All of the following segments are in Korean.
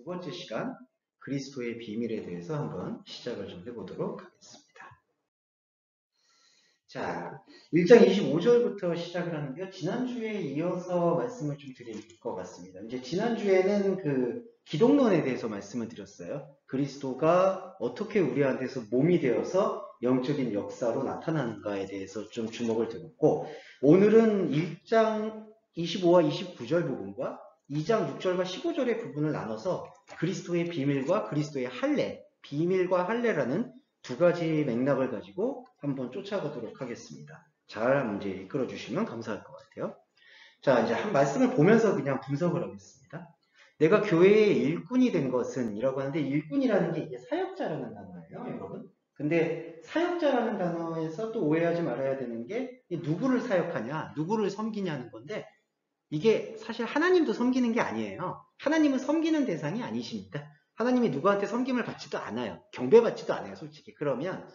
번째 시간 그리스도의 비밀에 대해서 한번 시작을 좀 해보도록 하겠습니다. 자, 1장 25절부터 시작을 하는데요. 지난주에 이어서 말씀을 좀 드릴 것 같습니다. 이제 지난주에는 그 기독론에 대해서 말씀을 드렸어요. 그리스도가 어떻게 우리한테서 몸이 되어서 영적인 역사로 나타나는가에 대해서 좀 주목을 드렸고, 오늘은 1장 25와 29절 부분과 2장 6절과 15절의 부분을 나눠서 그리스도의 비밀과 그리스도의 할례, 비밀과 할례라는 두 가지 맥락을 가지고 한번 쫓아가도록 하겠습니다. 잘 문제 이끌어 주시면 감사할 것 같아요. 자, 이제 한 말씀을 보면서 그냥 분석을 하겠습니다. 내가 교회의 일꾼이 된 것은 이라고 하는데, 일꾼이라는 게 이게 사역자라는 단어예요, 여러분. 근데 사역자라는 단어에서 또 오해하지 말아야 되는 게 누구를 사역하냐, 누구를 섬기냐는 건데, 이게 사실 하나님도 섬기는 게 아니에요. 하나님은 섬기는 대상이 아니십니다. 하나님이 누구한테 섬김을 받지도 않아요. 경배받지도 않아요, 솔직히. 그러면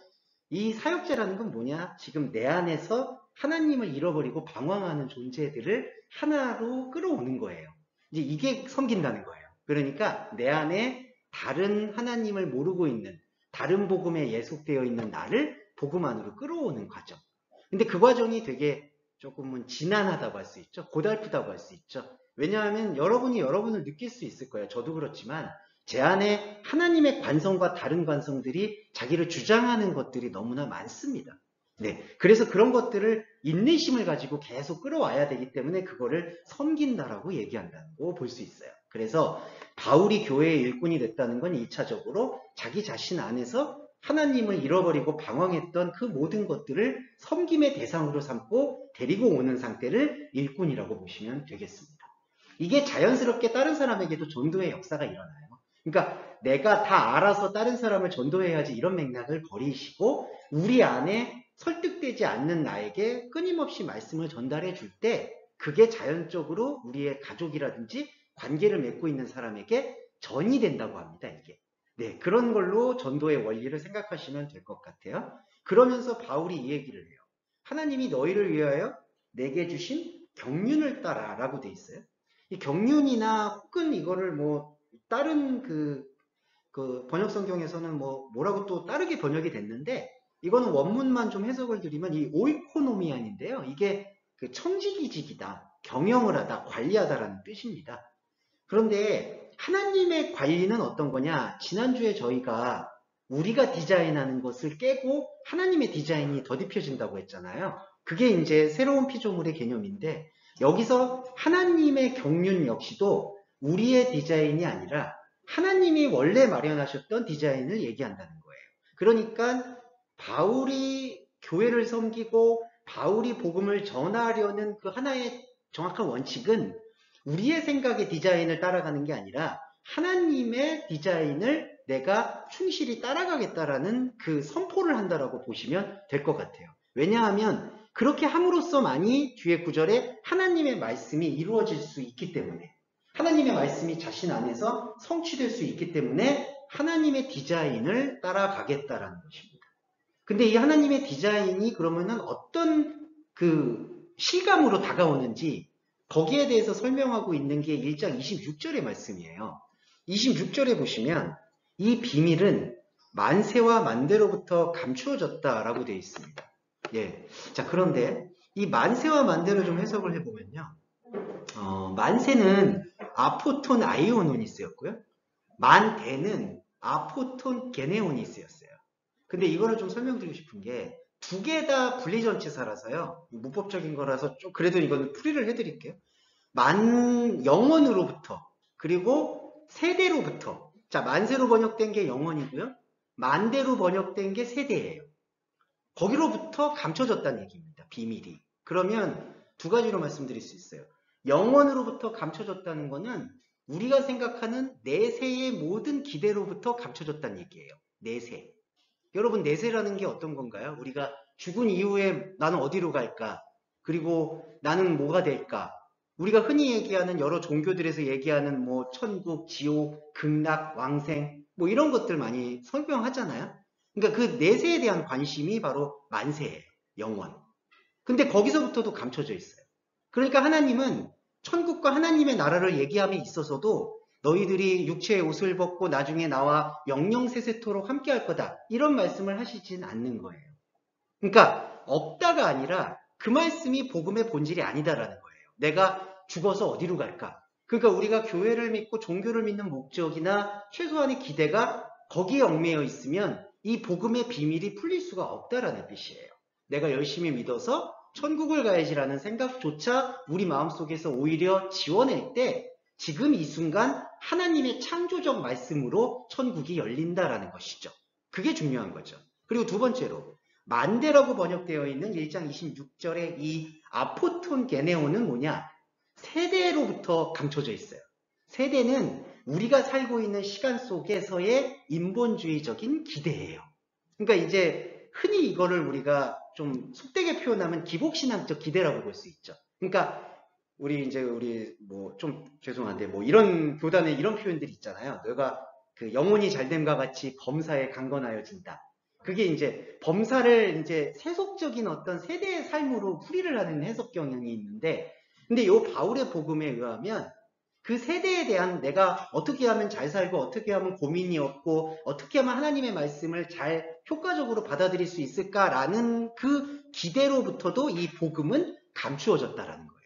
이 사역자라는 건 뭐냐? 지금 내 안에서 하나님을 잃어버리고 방황하는 존재들을 하나로 끌어오는 거예요. 이제 이게 섬긴다는 거예요. 그러니까 내 안에 다른 하나님을 모르고 있는, 다른 복음에 예속되어 있는 나를 복음 안으로 끌어오는 과정. 근데 그 과정이 되게 조금은 지난하다고 할 수 있죠. 고달프다고 할 수 있죠. 왜냐하면 여러분이 여러분을 느낄 수 있을 거예요. 저도 그렇지만 제 안에 하나님의 관성과 다른 관성들이 자기를 주장하는 것들이 너무나 많습니다. 네, 그래서 그런 것들을 인내심을 가지고 계속 끌어와야 되기 때문에 그거를 섬긴다라고 얘기한다고 볼 수 있어요. 그래서 바울이 교회의 일꾼이 됐다는 건 1차적으로 자기 자신 안에서 하나님을 잃어버리고 방황했던 그 모든 것들을 섬김의 대상으로 삼고 데리고 오는 상태를 일꾼이라고 보시면 되겠습니다. 이게 자연스럽게 다른 사람에게도 전도의 역사가 일어나요. 그러니까 내가 다 알아서 다른 사람을 전도해야지 이런 맥락을 버리시고 우리 안에 설득되지 않는 나에게 끊임없이 말씀을 전달해 줄 때 그게 자연적으로 우리의 가족이라든지 관계를 맺고 있는 사람에게 전이 된다고 합니다. 이게. 네, 그런 걸로 전도의 원리를 생각하시면 될 것 같아요. 그러면서 바울이 이 얘기를 해요. 하나님이 너희를 위하여 내게 주신 경륜을 따라 라고 돼 있어요. 이 경륜이나 혹은 이거를 뭐 다른 그 번역 성경에서는 뭐라고 또 다르게 번역이 됐는데, 이거는 원문만 좀 해석을 드리면 이 오이코노미안인데요. 이게 그 청지기직이다, 경영을 하다, 관리하다라는 뜻입니다. 그런데 하나님의 관리는 어떤 거냐? 지난주에 저희가 우리가 디자인하는 것을 깨고 하나님의 디자인이 더딥혀진다고 했잖아요. 그게 이제 새로운 피조물의 개념인데, 여기서 하나님의 경륜 역시도 우리의 디자인이 아니라 하나님이 원래 마련하셨던 디자인을 얘기한다는 거예요. 그러니까 바울이 교회를 섬기고 바울이 복음을 전하려는 그 하나의 정확한 원칙은 우리의 생각의 디자인을 따라가는 게 아니라 하나님의 디자인을 내가 충실히 따라가겠다라는 그 선포를 한다라고 보시면 될 것 같아요. 왜냐하면 그렇게 함으로써만이 뒤에 구절에 하나님의 말씀이 이루어질 수 있기 때문에, 하나님의 말씀이 자신 안에서 성취될 수 있기 때문에 하나님의 디자인을 따라가겠다라는 것입니다. 근데 이 하나님의 디자인이 그러면은 어떤 그 실감으로 다가오는지 거기에 대해서 설명하고 있는 게 1장 26절의 말씀이에요. 26절에 보시면 이 비밀은 만세와 만대로부터 감추어졌다라고 되어 있습니다. 예. 자, 그런데 이 만세와 만대로 좀 해석을 해보면요. 만세는 아포톤 아이오노니스였고요. 만대는 아포톤 게네오니스였어요. 근데 이거를 좀 설명드리고 싶은 게 두 개 다 분리전치사라서요. 문법적인 거라서 좀 그래도 이거는 풀이를 해드릴게요. 영원으로부터 그리고 세대로부터. 자, 만세로 번역된 게 영원이고요. 만대로 번역된 게 세대예요. 거기로부터 감춰졌다는 얘기입니다. 비밀이. 그러면 두 가지로 말씀드릴 수 있어요. 영원으로부터 감춰졌다는 거는 우리가 생각하는 내세의 모든 기대로부터 감춰졌다는 얘기예요. 내세. 여러분, 내세라는 게 어떤 건가요? 우리가 죽은 이후에 나는 어디로 갈까? 그리고 나는 뭐가 될까? 우리가 흔히 얘기하는 여러 종교들에서 얘기하는 뭐 천국, 지옥, 극락, 왕생 뭐 이런 것들 많이 설명하잖아요. 그러니까 그 내세에 대한 관심이 바로 만세예요. 영원. 근데 거기서부터도 감춰져 있어요. 그러니까 하나님은 천국과 하나님의 나라를 얘기함에 있어서도 너희들이 육체의 옷을 벗고 나중에 나와 영영세세토록 함께할 거다. 이런 말씀을 하시진 않는 거예요. 그러니까 없다가 아니라 그 말씀이 복음의 본질이 아니다라는 거예요. 내가 죽어서 어디로 갈까? 그러니까 우리가 교회를 믿고 종교를 믿는 목적이나 최소한의 기대가 거기에 얽매여 있으면 이 복음의 비밀이 풀릴 수가 없다라는 뜻이에요. 내가 열심히 믿어서 천국을 가야지라는 생각조차 우리 마음속에서 오히려 지워낼 때 지금 이 순간 하나님의 창조적 말씀으로 천국이 열린다라는 것이죠. 그게 중요한 거죠. 그리고 두 번째로 만대라고 번역되어 있는 1장 26절의 이 아포톤 게네오는 뭐냐? 세대로부터 감춰져 있어요. 세대는 우리가 살고 있는 시간 속에서의 인본주의적인 기대예요. 그러니까 이제 흔히 이거를 우리가 좀 속되게 표현하면 기복신앙적 기대라고 볼 수 있죠. 그러니까 우리 뭐 좀 죄송한데 뭐 이런 교단에 이런 표현들이 있잖아요. 너가 그 영혼이 잘됨과 같이 범사에 강건하여진다. 그게 이제 범사를 이제 세속적인 어떤 세대의 삶으로 풀이를 하는 해석 경향이 있는데, 근데 요 바울의 복음에 의하면 그 세대에 대한 내가 어떻게 하면 잘 살고 어떻게 하면 고민이 없고 어떻게 하면 하나님의 말씀을 잘 효과적으로 받아들일 수 있을까라는 그 기대로부터도 이 복음은 감추어졌다라는 거예요.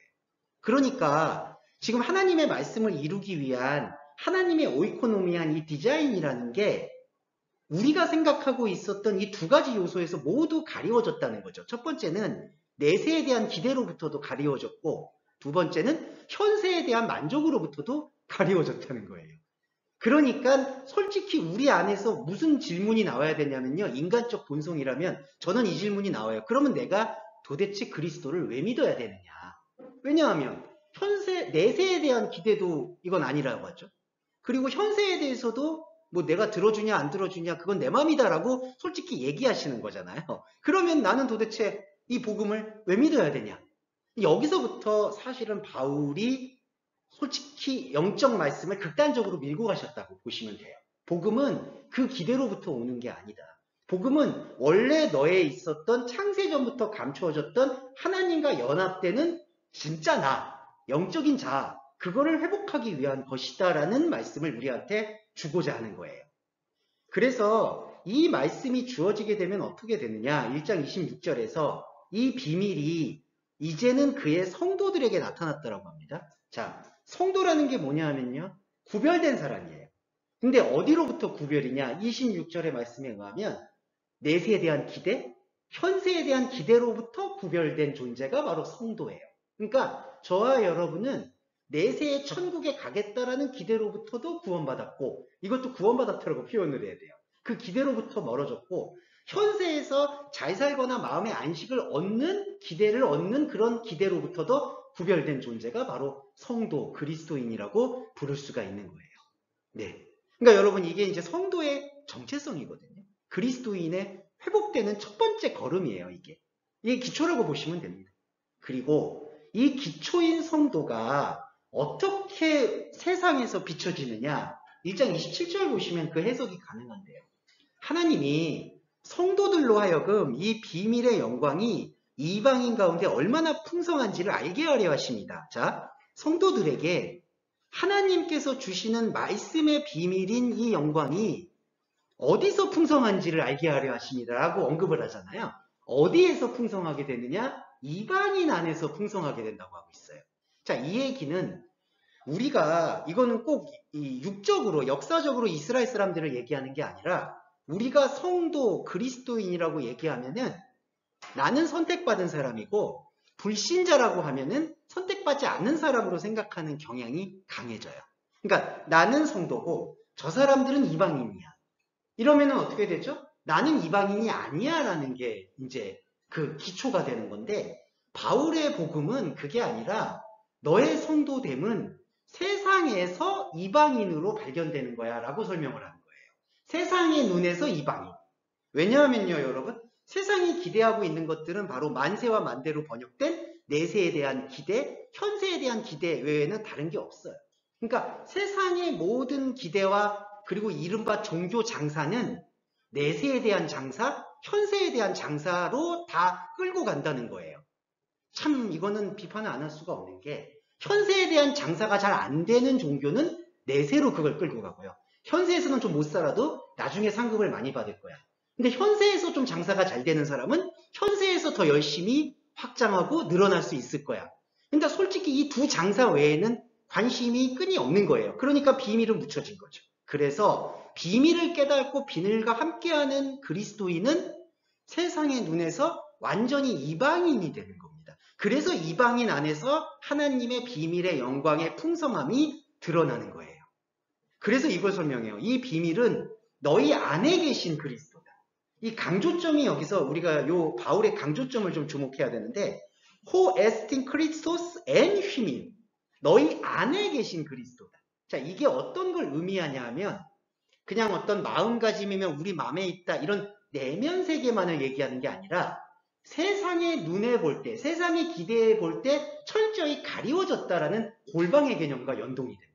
그러니까 지금 하나님의 말씀을 이루기 위한 하나님의 오이코노미한 이 디자인이라는 게 우리가 생각하고 있었던 이 두 가지 요소에서 모두 가리워졌다는 거죠. 첫 번째는 내세에 대한 기대로부터도 가리워졌고, 두 번째는 현세에 대한 만족으로부터도 가리워졌다는 거예요. 그러니까 솔직히 우리 안에서 무슨 질문이 나와야 되냐면요. 인간적 본성이라면 저는 이 질문이 나와요. 그러면 내가 도대체 그리스도를 왜 믿어야 되느냐? 왜냐하면 내세에 대한 기대도 이건 아니라고 하죠. 그리고 현세에 대해서도 뭐 내가 들어주냐 안 들어주냐 그건 내 맘이다라고 솔직히 얘기하시는 거잖아요. 그러면 나는 도대체 이 복음을 왜 믿어야 되냐? 여기서부터 사실은 바울이 솔직히 영적 말씀을 극단적으로 밀고 가셨다고 보시면 돼요. 복음은 그 기대로부터 오는 게 아니다. 복음은 원래 너에 있었던 창세전부터 감추어졌던 하나님과 연합되는 진짜 나, 영적인 자, 그거를 회복하기 위한 것이다라는 말씀을 우리한테 주고자 하는 거예요. 그래서 이 말씀이 주어지게 되면 어떻게 되느냐? 1장 26절에서 이 비밀이 이제는 그의 성도들에게 나타났다라고 합니다. 자, 성도라는 게 뭐냐 하면요. 구별된 사람이에요. 근데 어디로부터 구별이냐? 26절의 말씀에 의하면 내세에 대한 기대, 현세에 대한 기대로부터 구별된 존재가 바로 성도예요. 그러니까 저와 여러분은 내세에 천국에 가겠다라는 기대로부터도 구원받았고, 이것도 구원받았다라고 표현을 해야 돼요. 그 기대로부터 멀어졌고, 현세에서 잘 살거나 마음의 안식을 얻는 기대를 얻는 그런 기대로부터도 구별된 존재가 바로 성도, 그리스도인이라고 부를 수가 있는 거예요. 네. 그러니까 여러분 이게 이제 성도의 정체성이거든요. 그리스도인의 회복되는 첫 번째 걸음이에요, 이게. 이게 기초라고 보시면 됩니다. 그리고 이 기초인 성도가 어떻게 세상에서 비춰지느냐? 1장 27절 보시면 그 해석이 가능한데요. 하나님이 성도들로 하여금 이 비밀의 영광이 이방인 가운데 얼마나 풍성한지를 알게 하려 하십니다. 자, 성도들에게 하나님께서 주시는 말씀의 비밀인 이 영광이 어디서 풍성한지를 알게 하려 하십니다. 라고 언급을 하잖아요. 어디에서 풍성하게 되느냐? 이방인 안에서 풍성하게 된다고 하고 있어요. 자, 이 얘기는 우리가 이거는 꼭 이 육적으로 역사적으로 이스라엘 사람들을 얘기하는 게 아니라 우리가 성도 그리스도인이라고 얘기하면은 나는 선택받은 사람이고 불신자라고 하면은 선택받지 않는 사람으로 생각하는 경향이 강해져요. 그러니까 나는 성도고 저 사람들은 이방인이야. 이러면은 어떻게 되죠? 나는 이방인이 아니야 라는 게 이제 그 기초가 되는 건데, 바울의 복음은 그게 아니라 너의 성도됨은 세상에서 이방인으로 발견되는 거야 라고 설명을 하는 거예요. 세상의 눈에서 이방인. 왜냐하면요 여러분, 세상이 기대하고 있는 것들은 바로 만세와 만대로 번역된 내세에 대한 기대, 현세에 대한 기대 외에는 다른 게 없어요. 그러니까 세상의 모든 기대와 그리고 이른바 종교 장사는 내세에 대한 장사, 현세에 대한 장사로 다 끌고 간다는 거예요. 참 이거는 비판을 안 할 수가 없는 게, 현세에 대한 장사가 잘 안 되는 종교는 내세로 그걸 끌고 가고요. 현세에서는 좀 못 살아도 나중에 상급을 많이 받을 거야. 근데 현세에서 좀 장사가 잘 되는 사람은 현세에서 더 열심히 확장하고 늘어날 수 있을 거야. 근데 솔직히 이 두 장사 외에는 관심이 끈이 없는 거예요. 그러니까 비밀은 묻혀진 거죠. 그래서 비밀을 깨닫고 비늘과 함께하는 그리스도인은 세상의 눈에서 완전히 이방인이 되는 겁니다. 그래서 이방인 안에서 하나님의 비밀의 영광의 풍성함이 드러나는 거예요. 그래서 이걸 설명해요. 이 비밀은 너희 안에 계신 그리스도다. 이 강조점이 여기서 우리가 요 바울의 강조점을 좀 주목해야 되는데 호 에스틴 크리스토스 엔 휘민, 너희 안에 계신 그리스도다. 자, 이게 어떤 걸 의미하냐 하면 그냥 어떤 마음가짐이면 우리 마음에 있다 이런 내면 세계만을 얘기하는 게 아니라 세상의 눈에 볼 때, 세상의 기대에 볼 때 철저히 가리워졌다라는 골방의 개념과 연동이 됩니다.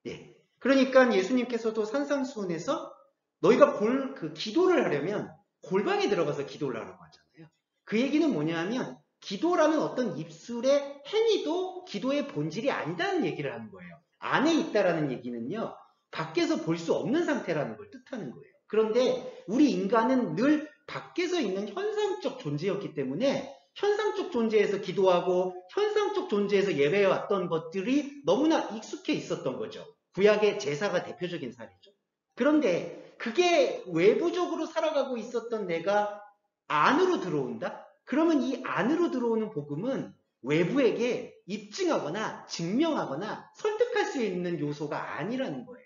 예. 그러니까 예수님께서도 산상수훈에서 너희가 그 기도를 하려면 골방에 들어가서 기도를 하라고 하잖아요. 그 얘기는 뭐냐 하면 기도라는 어떤 입술의 행위도 기도의 본질이 아니다는 얘기를 하는 거예요. 안에 있다라는 얘기는요. 밖에서 볼 수 없는 상태라는 걸 뜻하는 거예요. 그런데 우리 인간은 늘 밖에서 있는 현상적 존재였기 때문에 현상적 존재에서 기도하고 현상적 존재에서 예배해왔던 것들이 너무나 익숙해 있었던 거죠. 구약의 제사가 대표적인 사례죠. 그런데 그게 외부적으로 살아가고 있었던 내가 안으로 들어온다? 그러면 이 안으로 들어오는 복음은 외부에게 입증하거나 증명하거나 설득할 수 있는 요소가 아니라는 거예요.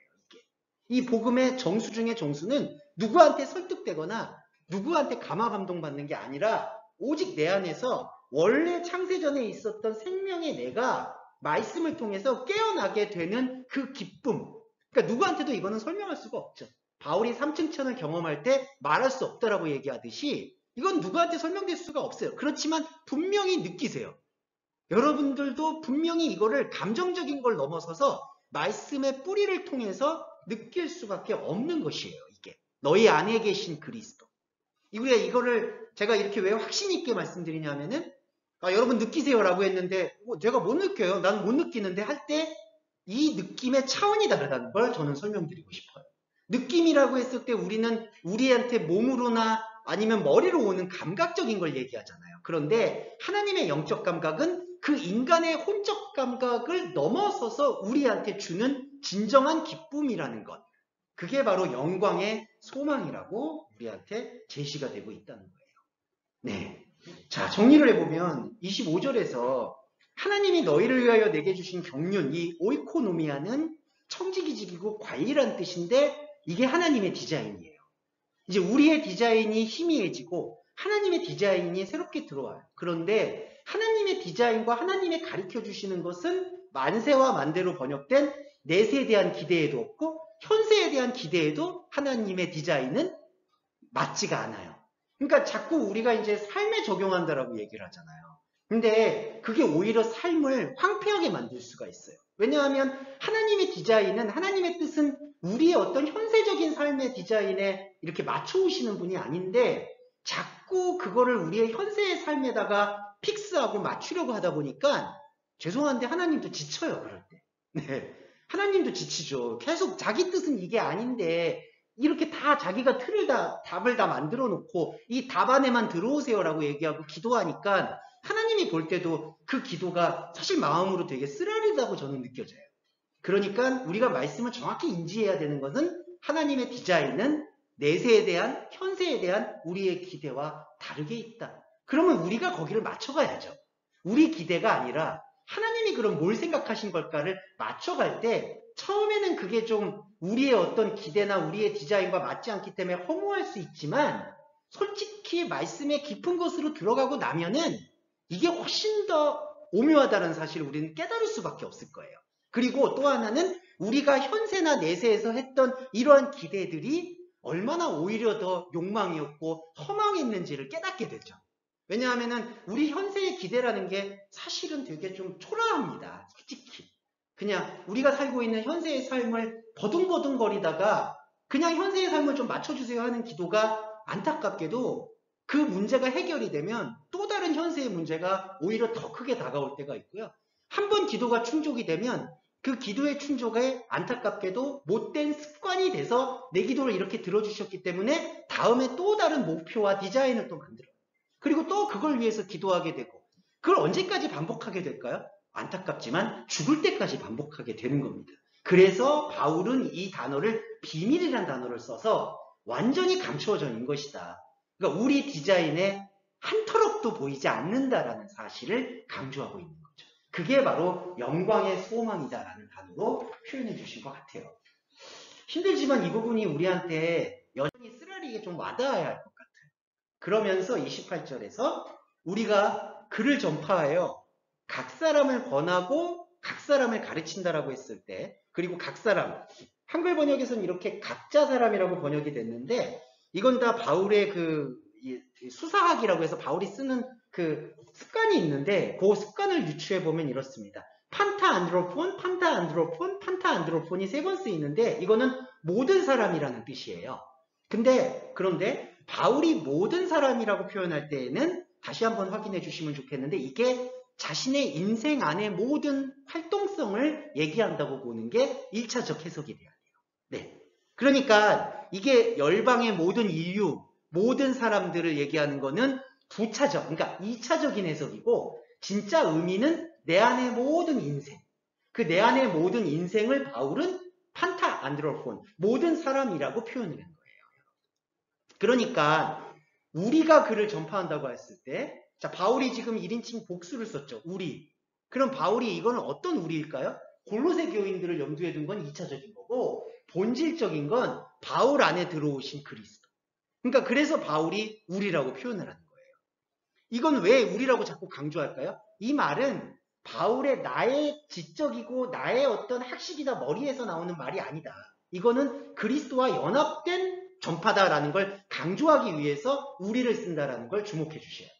이 복음의 정수 중에 정수는 누구한테 설득되거나 누구한테 감화 감동받는 게 아니라 오직 내 안에서 원래 창세전에 있었던 생명의 내가 말씀을 통해서 깨어나게 되는 그 기쁨. 그러니까 누구한테도 이거는 설명할 수가 없죠. 바울이 삼층천을 경험할 때 말할 수 없다라고 얘기하듯이 이건 누구한테 설명될 수가 없어요. 그렇지만 분명히 느끼세요. 여러분들도 분명히 이거를 감정적인 걸 넘어서서 말씀의 뿌리를 통해서 느낄 수밖에 없는 것이에요. 이게 너희 안에 계신 그리스도. 우리가 이거를 제가 이렇게 왜 확신 있게 말씀드리냐면은 여러분 느끼세요라고 했는데 제가 못 느껴요. 나는 못 느끼는데 할 때 이 느낌의 차원이 다르다는 걸 저는 설명드리고 싶어요. 느낌이라고 했을 때 우리는 우리한테 몸으로나 아니면 머리로 오는 감각적인 걸 얘기하잖아요. 그런데 하나님의 영적 감각은 그 인간의 혼적 감각을 넘어서서 우리한테 주는 진정한 기쁨이라는 것. 그게 바로 영광의 소망이라고 우리한테 제시가 되고 있다는 거예요. 네. 자, 정리를 해보면 25절에서 하나님이 너희를 위하여 내게 주신 경륜, 이 오이코노미아는 청지기직이고 관리란 뜻인데 이게 하나님의 디자인이에요. 이제 우리의 디자인이 희미해지고 하나님의 디자인이 새롭게 들어와요. 그런데 하나님의 디자인과 하나님의 가르쳐 주시는 것은 만세와 만대로 번역된 내세에 대한 기대에도 없고 현세에 대한 기대에도 하나님의 디자인은 맞지가 않아요. 그러니까 자꾸 우리가 이제 삶에 적용한다라고 얘기를 하잖아요. 근데 그게 오히려 삶을 황폐하게 만들 수가 있어요. 왜냐하면 하나님의 디자인은, 하나님의 뜻은 우리의 어떤 현세적인 삶의 디자인에 이렇게 맞춰오시는 분이 아닌데 자꾸 그거를 우리의 현세의 삶에다가 픽스하고 맞추려고 하다 보니까 죄송한데 하나님도 지쳐요. 그럴 때. 네. 하나님도 지치죠. 계속 자기 뜻은 이게 아닌데 이렇게 다 자기가 답을 다 만들어 놓고 이 답 안에만 들어오세요라고 얘기하고 기도하니까 하나님이 볼 때도 그 기도가 사실 마음으로 되게 쓰라리다고 저는 느껴져요. 그러니까 우리가 말씀을 정확히 인지해야 되는 것은 하나님의 디자인은 내세에 대한, 현세에 대한 우리의 기대와 다르게 있다. 그러면 우리가 거기를 맞춰가야죠. 우리 기대가 아니라 하나님이 그럼 뭘 생각하신 걸까를 맞춰갈 때 처음에는 그게 좀 우리의 어떤 기대나 우리의 디자인과 맞지 않기 때문에 허무할 수 있지만 솔직히 말씀의 깊은 곳으로 들어가고 나면은 이게 훨씬 더 오묘하다는 사실을 우리는 깨달을 수밖에 없을 거예요. 그리고 또 하나는 우리가 현세나 내세에서 했던 이러한 기대들이 얼마나 오히려 더 욕망이었고 허망했는지를 깨닫게 되죠. 왜냐하면은 우리 현세의 기대라는 게 사실은 되게 좀 초라합니다. 솔직히. 그냥 우리가 살고 있는 현세의 삶을 버둥버둥거리다가 그냥 현세의 삶을 좀 맞춰주세요 하는 기도가 안타깝게도 그 문제가 해결이 되면 또 다른 현세의 문제가 오히려 더 크게 다가올 때가 있고요. 한 번 기도가 충족이 되면 그 기도의 충족에 안타깝게도 못된 습관이 돼서 내 기도를 이렇게 들어주셨기 때문에 다음에 또 다른 목표와 디자인을 또 만들어요. 그리고 또 그걸 위해서 기도하게 되고, 그걸 언제까지 반복하게 될까요? 안타깝지만 죽을 때까지 반복하게 되는 겁니다. 그래서 바울은 이 단어를 비밀이라는 단어를 써서 완전히 감추어져 있는 것이다. 그러니까 우리 디자인에 한 터럭도 보이지 않는다라는 사실을 강조하고 있는 거죠. 그게 바로 영광의 소망이다라는 단어로 표현해 주신 것 같아요. 힘들지만 이 부분이 우리한테 여전히 쓰라리게 좀 와닿아야 할 것 같아요. 그러면서 28절에서 우리가 글을 전파하여 각 사람을 권하고 각 사람을 가르친다라고 했을 때, 그리고 각 사람, 한글 번역에서는 이렇게 각자 사람이라고 번역이 됐는데, 이건 다 바울의 그 수사학이라고 해서 바울이 쓰는 그 습관이 있는데, 그 습관을 유추해 보면 이렇습니다. 판타 안드로폰, 판타 안드로폰, 판타 안드로폰이 3번 쓰이는데, 이거는 모든 사람이라는 뜻이에요. 그런데 바울이 모든 사람이라고 표현할 때에는 다시 한번 확인해 주시면 좋겠는데, 이게 자신의 인생 안의 모든 활동성을 얘기한다고 보는 게 1차적 해석이 돼야 돼요. 네. 그러니까 이게 열방의 모든 인류, 모든 사람들을 얘기하는 거는 부차적, 그러니까 2차적인 해석이고, 진짜 의미는 내 안의 모든 인생, 그 내 안의 모든 인생을 바울은 판타 안드로폰, 모든 사람이라고 표현을 한 거예요. 그러니까 우리가 글을 전파한다고 했을 때, 자, 바울이 지금 1인칭 복수를 썼죠. 우리. 그럼 바울이 이거는 어떤 우리일까요? 골로새 교인들을 염두에 둔 건 2차적인 거고, 본질적인 건 바울 안에 들어오신 그리스도. 그러니까 그래서 바울이 우리라고 표현을 하는 거예요. 이건 왜 우리라고 자꾸 강조할까요? 이 말은 바울의 나의 지적이고 나의 어떤 학식이다 머리에서 나오는 말이 아니다. 이거는 그리스도와 연합된 전파다라는 걸 강조하기 위해서 우리를 쓴다라는 걸 주목해 주셔야 돼요.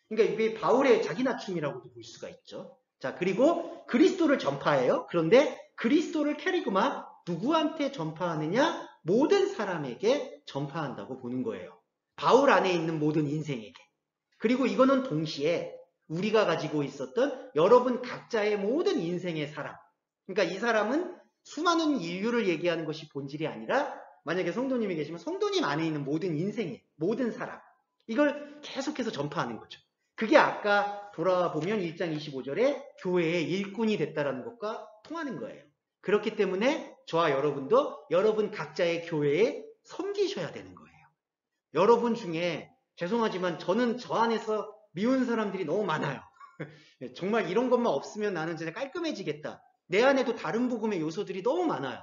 그러니까 이게 바울의 자기 낮춤이라고도 볼 수가 있죠. 자, 그리고 그리스도를 전파해요. 그런데 그리스도를 캐리그마 누구한테 전파하느냐? 모든 사람에게 전파한다고 보는 거예요. 바울 안에 있는 모든 인생에게. 그리고 이거는 동시에 우리가 가지고 있었던 여러분 각자의 모든 인생의 사람. 그러니까 이 사람은 수많은 인류를 얘기하는 것이 본질이 아니라, 만약에 성도님이 계시면 성도님 안에 있는 모든 인생의 모든 사람, 이걸 계속해서 전파하는 거죠. 그게 아까 돌아보면 1장 25절에 교회의 일꾼이 됐다라는 것과 통하는 거예요. 그렇기 때문에 저와 여러분도 여러분 각자의 교회에 섬기셔야 되는 거예요. 여러분 중에 죄송하지만 저는 저 안에서 미운 사람들이 너무 많아요. 정말 이런 것만 없으면 나는 진짜 깔끔해지겠다. 내 안에도 다른 복음의 요소들이 너무 많아요.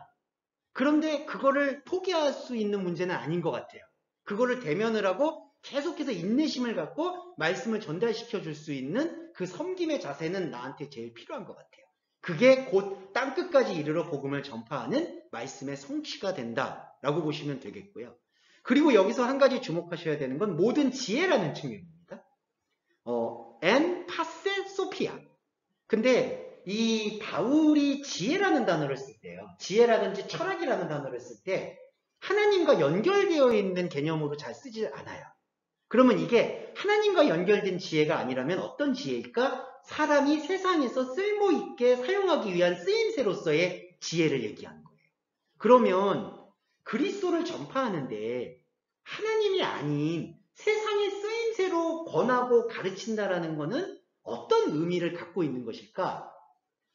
그런데 그거를 포기할 수 있는 문제는 아닌 것 같아요. 그거를 대면을 하고 계속해서 인내심을 갖고 말씀을 전달시켜 줄 수 있는 그 섬김의 자세는 나한테 제일 필요한 것 같아요. 그게 곧 땅끝까지 이르러 복음을 전파하는 말씀의 성취가 된다라고 보시면 되겠고요. 그리고 여기서 한 가지 주목하셔야 되는 건 모든 지혜라는 측면입니다. 엔 파세 소피아. 근데 이 바울이 지혜라는 단어를 쓸 때요. 지혜라든지 철학이라는 단어를 쓸 때 하나님과 연결되어 있는 개념으로 잘 쓰지 않아요. 그러면 이게 하나님과 연결된 지혜가 아니라면 어떤 지혜일까? 사람이 세상에서 쓸모있게 사용하기 위한 쓰임새로서의 지혜를 얘기하는 거예요. 그러면 그리스도를 전파하는데 하나님이 아닌 세상의 쓰임새로 권하고 가르친다라는 것은 어떤 의미를 갖고 있는 것일까?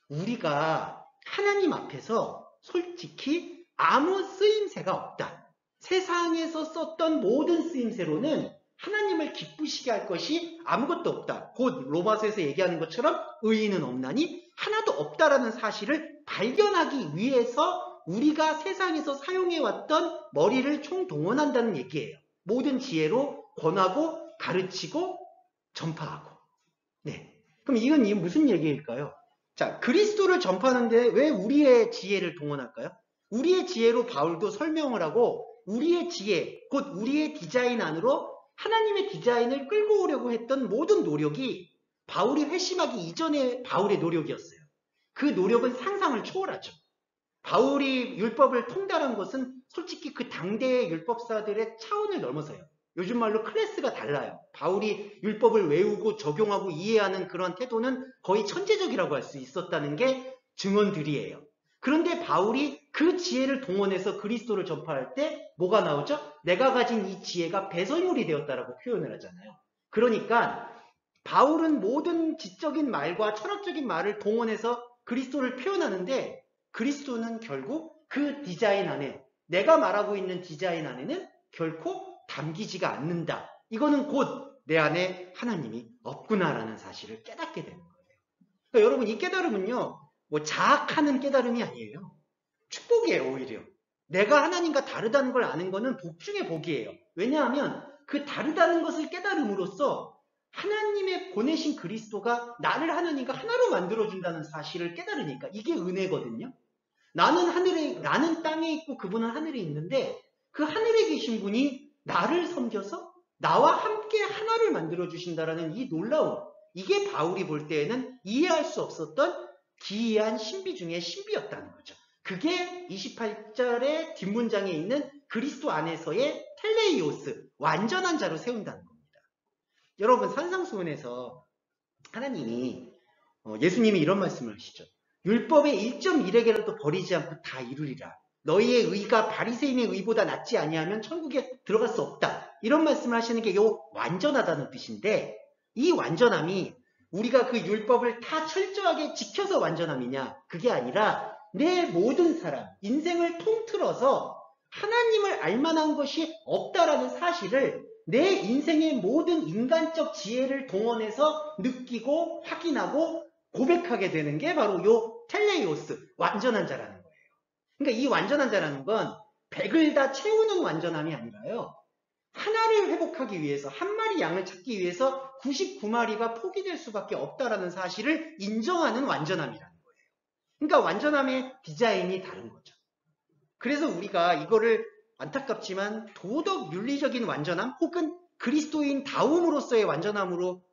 우리가 하나님 앞에서 솔직히 아무 쓰임새가 없다. 세상에서 썼던 모든 쓰임새로는 하나님을 기쁘시게 할 것이 아무것도 없다. 곧 로마서에서 얘기하는 것처럼 의인은 없나니 하나도 없다라는 사실을 발견하기 위해서 우리가 세상에서 사용해왔던 머리를 총동원한다는 얘기예요. 모든 지혜로 권하고 가르치고 전파하고. 네. 그럼 이건 무슨 얘기일까요? 자, 그리스도를 전파하는데 왜 우리의 지혜를 동원할까요? 우리의 지혜로 바울도 설명을 하고 우리의 지혜, 곧 우리의 디자인 안으로 하나님의 디자인을 끌고 오려고 했던 모든 노력이 바울이 회심하기 이전의 바울의 노력이었어요. 그 노력은 상상을 초월하죠. 바울이 율법을 통달한 것은 솔직히 그 당대의 율법사들의 차원을 넘어서요. 요즘 말로 클래스가 달라요. 바울이 율법을 외우고 적용하고 이해하는 그런 태도는 거의 천재적이라고 할 수 있었다는 게 증언들이에요. 그런데 바울이 그 지혜를 동원해서 그리스도를 전파할 때 뭐가 나오죠? 내가 가진 이 지혜가 배설물이 되었다라고 표현을 하잖아요. 그러니까 바울은 모든 지적인 말과 철학적인 말을 동원해서 그리스도를 표현하는데 그리스도는 결국 그 디자인 안에, 내가 말하고 있는 디자인 안에는 결코 담기지가 않는다. 이거는 곧 내 안에 하나님이 없구나라는 사실을 깨닫게 되는 거예요. 그러니까 여러분, 이 깨달음은요, 뭐 자학하는 깨달음이 아니에요. 축복이에요. 오히려 내가 하나님과 다르다는 걸 아는 거는 복 중의 복이에요. 왜냐하면 그 다르다는 것을 깨달음으로써 하나님의 보내신 그리스도가 나를 하나님과 하나로 만들어준다는 사실을 깨달으니까 이게 은혜거든요. 나는 땅에 있고 그분은 하늘에 있는데 그 하늘에 계신 분이 나를 섬겨서 나와 함께 하나를 만들어주신다라는 이 놀라움, 이게 바울이 볼 때에는 이해할 수 없었던 기이한 신비 중의 신비였다는 거죠. 그게 28절의 뒷문장에 있는 그리스도 안에서의 텔레이오스, 완전한 자로 세운다는 겁니다. 여러분, 산상수훈에서 하나님이 예수님이 이런 말씀을 하시죠. 율법의 1.1에게라도 버리지 않고 다 이루리라. 너희의 의가 바리새인의 의보다 낫지 아니하면 천국에 들어갈 수 없다. 이런 말씀을 하시는 게 요 완전하다는 뜻인데, 이 완전함이 우리가 그 율법을 다 철저하게 지켜서 완전함이냐? 그게 아니라 내 모든 사람, 인생을 통틀어서 하나님을 알만한 것이 없다라는 사실을 내 인생의 모든 인간적 지혜를 동원해서 느끼고 확인하고 고백하게 되는 게 바로 요 텔레이오스, 완전한 자라는 거예요. 그러니까 이 완전한 자라는 건 100을 다 채우는 완전함이 아니라요. 하나를 회복하기 위해서, 한 마리 양을 찾기 위해서 99마리가 포기될 수밖에 없다라는 사실을 인정하는 완전함이라는 거예요. 그러니까 완전함의 디자인이 다른 거죠. 그래서 우리가 이거를 안타깝지만 도덕 윤리적인 완전함 혹은 그리스도인 다움으로서의 완전함으로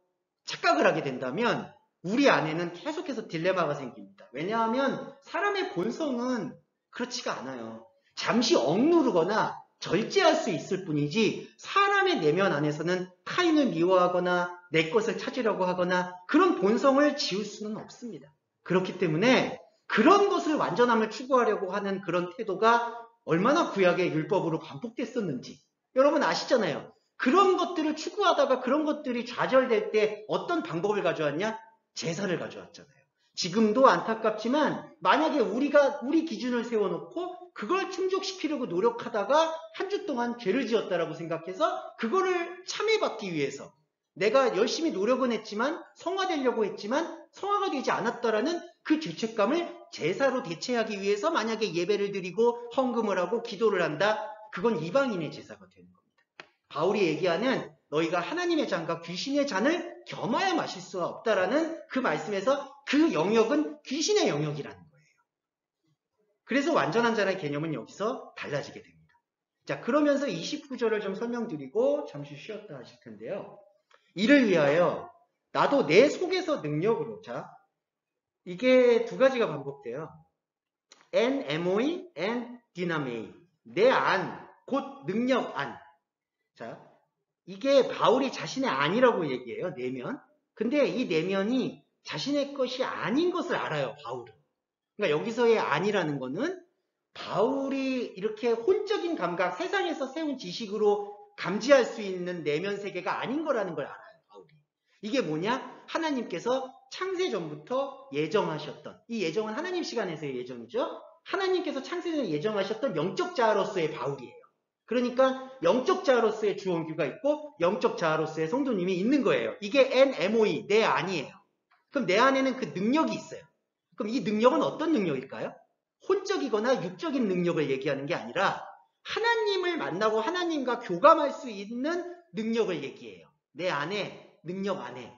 착각을 하게 된다면 우리 안에는 계속해서 딜레마가 생깁니다. 왜냐하면 사람의 본성은 그렇지가 않아요. 잠시 억누르거나 절제할 수 있을 뿐이지 사람의 내면 안에서는 타인을 미워하거나 내 것을 찾으려고 하거나 그런 본성을 지울 수는 없습니다. 그렇기 때문에 그런 것을 완전함을 추구하려고 하는 그런 태도가 얼마나 구약의 율법으로 반복됐었는지 여러분 아시잖아요. 그런 것들을 추구하다가 그런 것들이 좌절될 때 어떤 방법을 가져왔냐? 제사를 가져왔잖아요. 지금도 안타깝지만 만약에 우리가 우리 기준을 세워놓고 그걸 충족시키려고 노력하다가 한 주 동안 죄를 지었다라고 생각해서 그거를 참회받기 위해서 내가 열심히 노력은 했지만 성화되려고 했지만 성화가 되지 않았다라는 그 죄책감을 제사로 대체하기 위해서 만약에 예배를 드리고 헌금을 하고 기도를 한다. 그건 이방인의 제사가 되는 겁니다. 바울이 얘기하는 너희가 하나님의 잔과 귀신의 잔을 겸하여 마실 수가 없다라는 그 말씀에서 그 영역은 귀신의 영역이라는 거예요. 그래서 완전한 자의 개념은 여기서 달라지게 됩니다. 자, 그러면서 29절을 좀 설명드리고 잠시 쉬었다 하실 텐데요. 이를 위하여 나도 내 속에서 능력으로, 자, 이게 두 가지가 반복돼요. en emoi and dynamei. 내 안, 곧 능력 안. 자, 이게 바울이 자신의 안이라고 얘기해요. 내면. 근데 이 내면이 자신의 것이 아닌 것을 알아요. 바울은. 그러니까 여기서의 안이라는 거는 바울이 이렇게 혼적인 감각, 세상에서 세운 지식으로 감지할 수 있는 내면 세계가 아닌 거라는 걸 알아요. 바울이. 이게 뭐냐? 하나님께서 창세 전부터 예정하셨던, 이 예정은 하나님 시간에서의 예정이죠. 하나님께서 창세 전에 예정하셨던 영적 자아로서의 바울이에요. 그러니까 영적 자아로서의 주원규가 있고 영적 자아로서의 성도님이 있는 거예요. 이게 NMOE, 내 안이에요. 그럼 내 안에는 그 능력이 있어요. 그럼 이 능력은 어떤 능력일까요? 혼적이거나 육적인 능력을 얘기하는 게 아니라 하나님을 만나고 하나님과 교감할 수 있는 능력을 얘기해요. 내 안에, 능력 안에.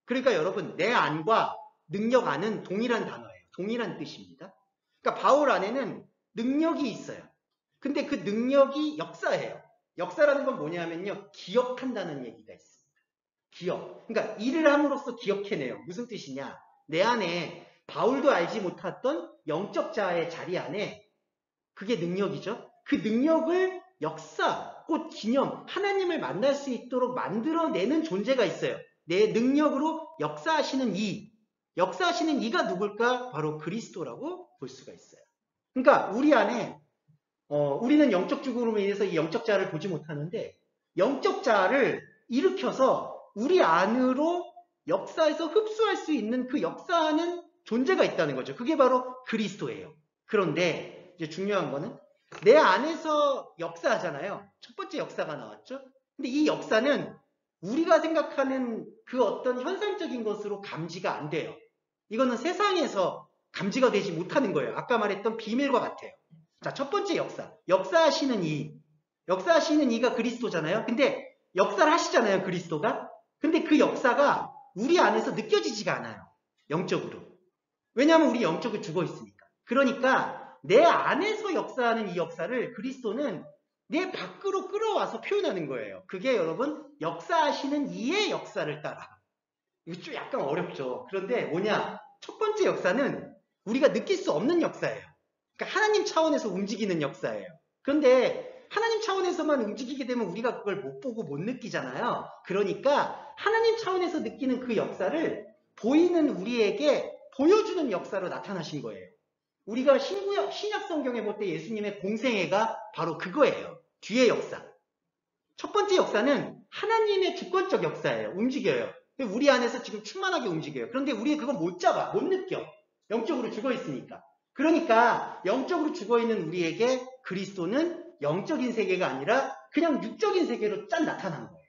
그러니까 여러분, 내 안과 능력 안은 동일한 단어예요. 동일한 뜻입니다. 그러니까 바울 안에는 능력이 있어요. 근데 그 능력이 역사예요. 역사라는 건 뭐냐면요. 기억한다는 얘기가 있습니다. 기억. 그러니까 일을 함으로써 기억해내요. 무슨 뜻이냐. 내 안에 바울도 알지 못했던 영적 자아의 자리 안에 그게 능력이죠. 그 능력을 역사, 곧 기념, 하나님을 만날 수 있도록 만들어내는 존재가 있어요. 내 능력으로 역사하시는 이 역사하시는 이가 누굴까? 바로 그리스도라고 볼 수가 있어요. 그러니까 우리 안에 우리는 영적 죽음으로 인해서 이 영적 자아를 보지 못하는데 영적 자아를 일으켜서 우리 안으로 역사에서 흡수할 수 있는 그 역사하는 존재가 있다는 거죠. 그게 바로 그리스도예요. 그런데 이제 중요한 거는 내 안에서 역사하잖아요. 첫 번째 역사가 나왔죠. 근데 이 역사는 우리가 생각하는 그 어떤 현상적인 것으로 감지가 안 돼요. 이거는 세상에서 감지가 되지 못하는 거예요. 아까 말했던 비밀과 같아요. 자, 첫 번째 역사. 역사하시는 이. 역사하시는 이가 그리스도잖아요. 근데 역사를 하시잖아요. 그리스도가. 근데 그 역사가 우리 안에서 느껴지지가 않아요. 영적으로. 왜냐하면 우리 영적으로 죽어 있으니까. 그러니까 내 안에서 역사하는 이 역사를 그리스도는 내 밖으로 끌어와서 표현하는 거예요. 그게 여러분 역사하시는 이의 역사를 따라. 이거 좀 약간 어렵죠. 그런데 뭐냐? 첫 번째 역사는 우리가 느낄 수 없는 역사예요. 그러니까 하나님 차원에서 움직이는 역사예요. 그런데 하나님 차원에서만 움직이게 되면 우리가 그걸 못 보고 못 느끼잖아요. 그러니까 하나님 차원에서 느끼는 그 역사를 보이는 우리에게 보여주는 역사로 나타나신 거예요. 우리가 신약 성경에 볼 때 예수님의 공생애가 바로 그거예요. 뒤의 역사. 첫 번째 역사는 하나님의 주권적 역사예요. 움직여요. 우리 안에서 지금 충만하게 움직여요. 그런데 우리 그건 못 잡아, 못 느껴. 영적으로 죽어 있으니까. 그러니까 영적으로 죽어 있는 우리에게 그리스도는 영적인 세계가 아니라 그냥 육적인 세계로 짠 나타난 거예요.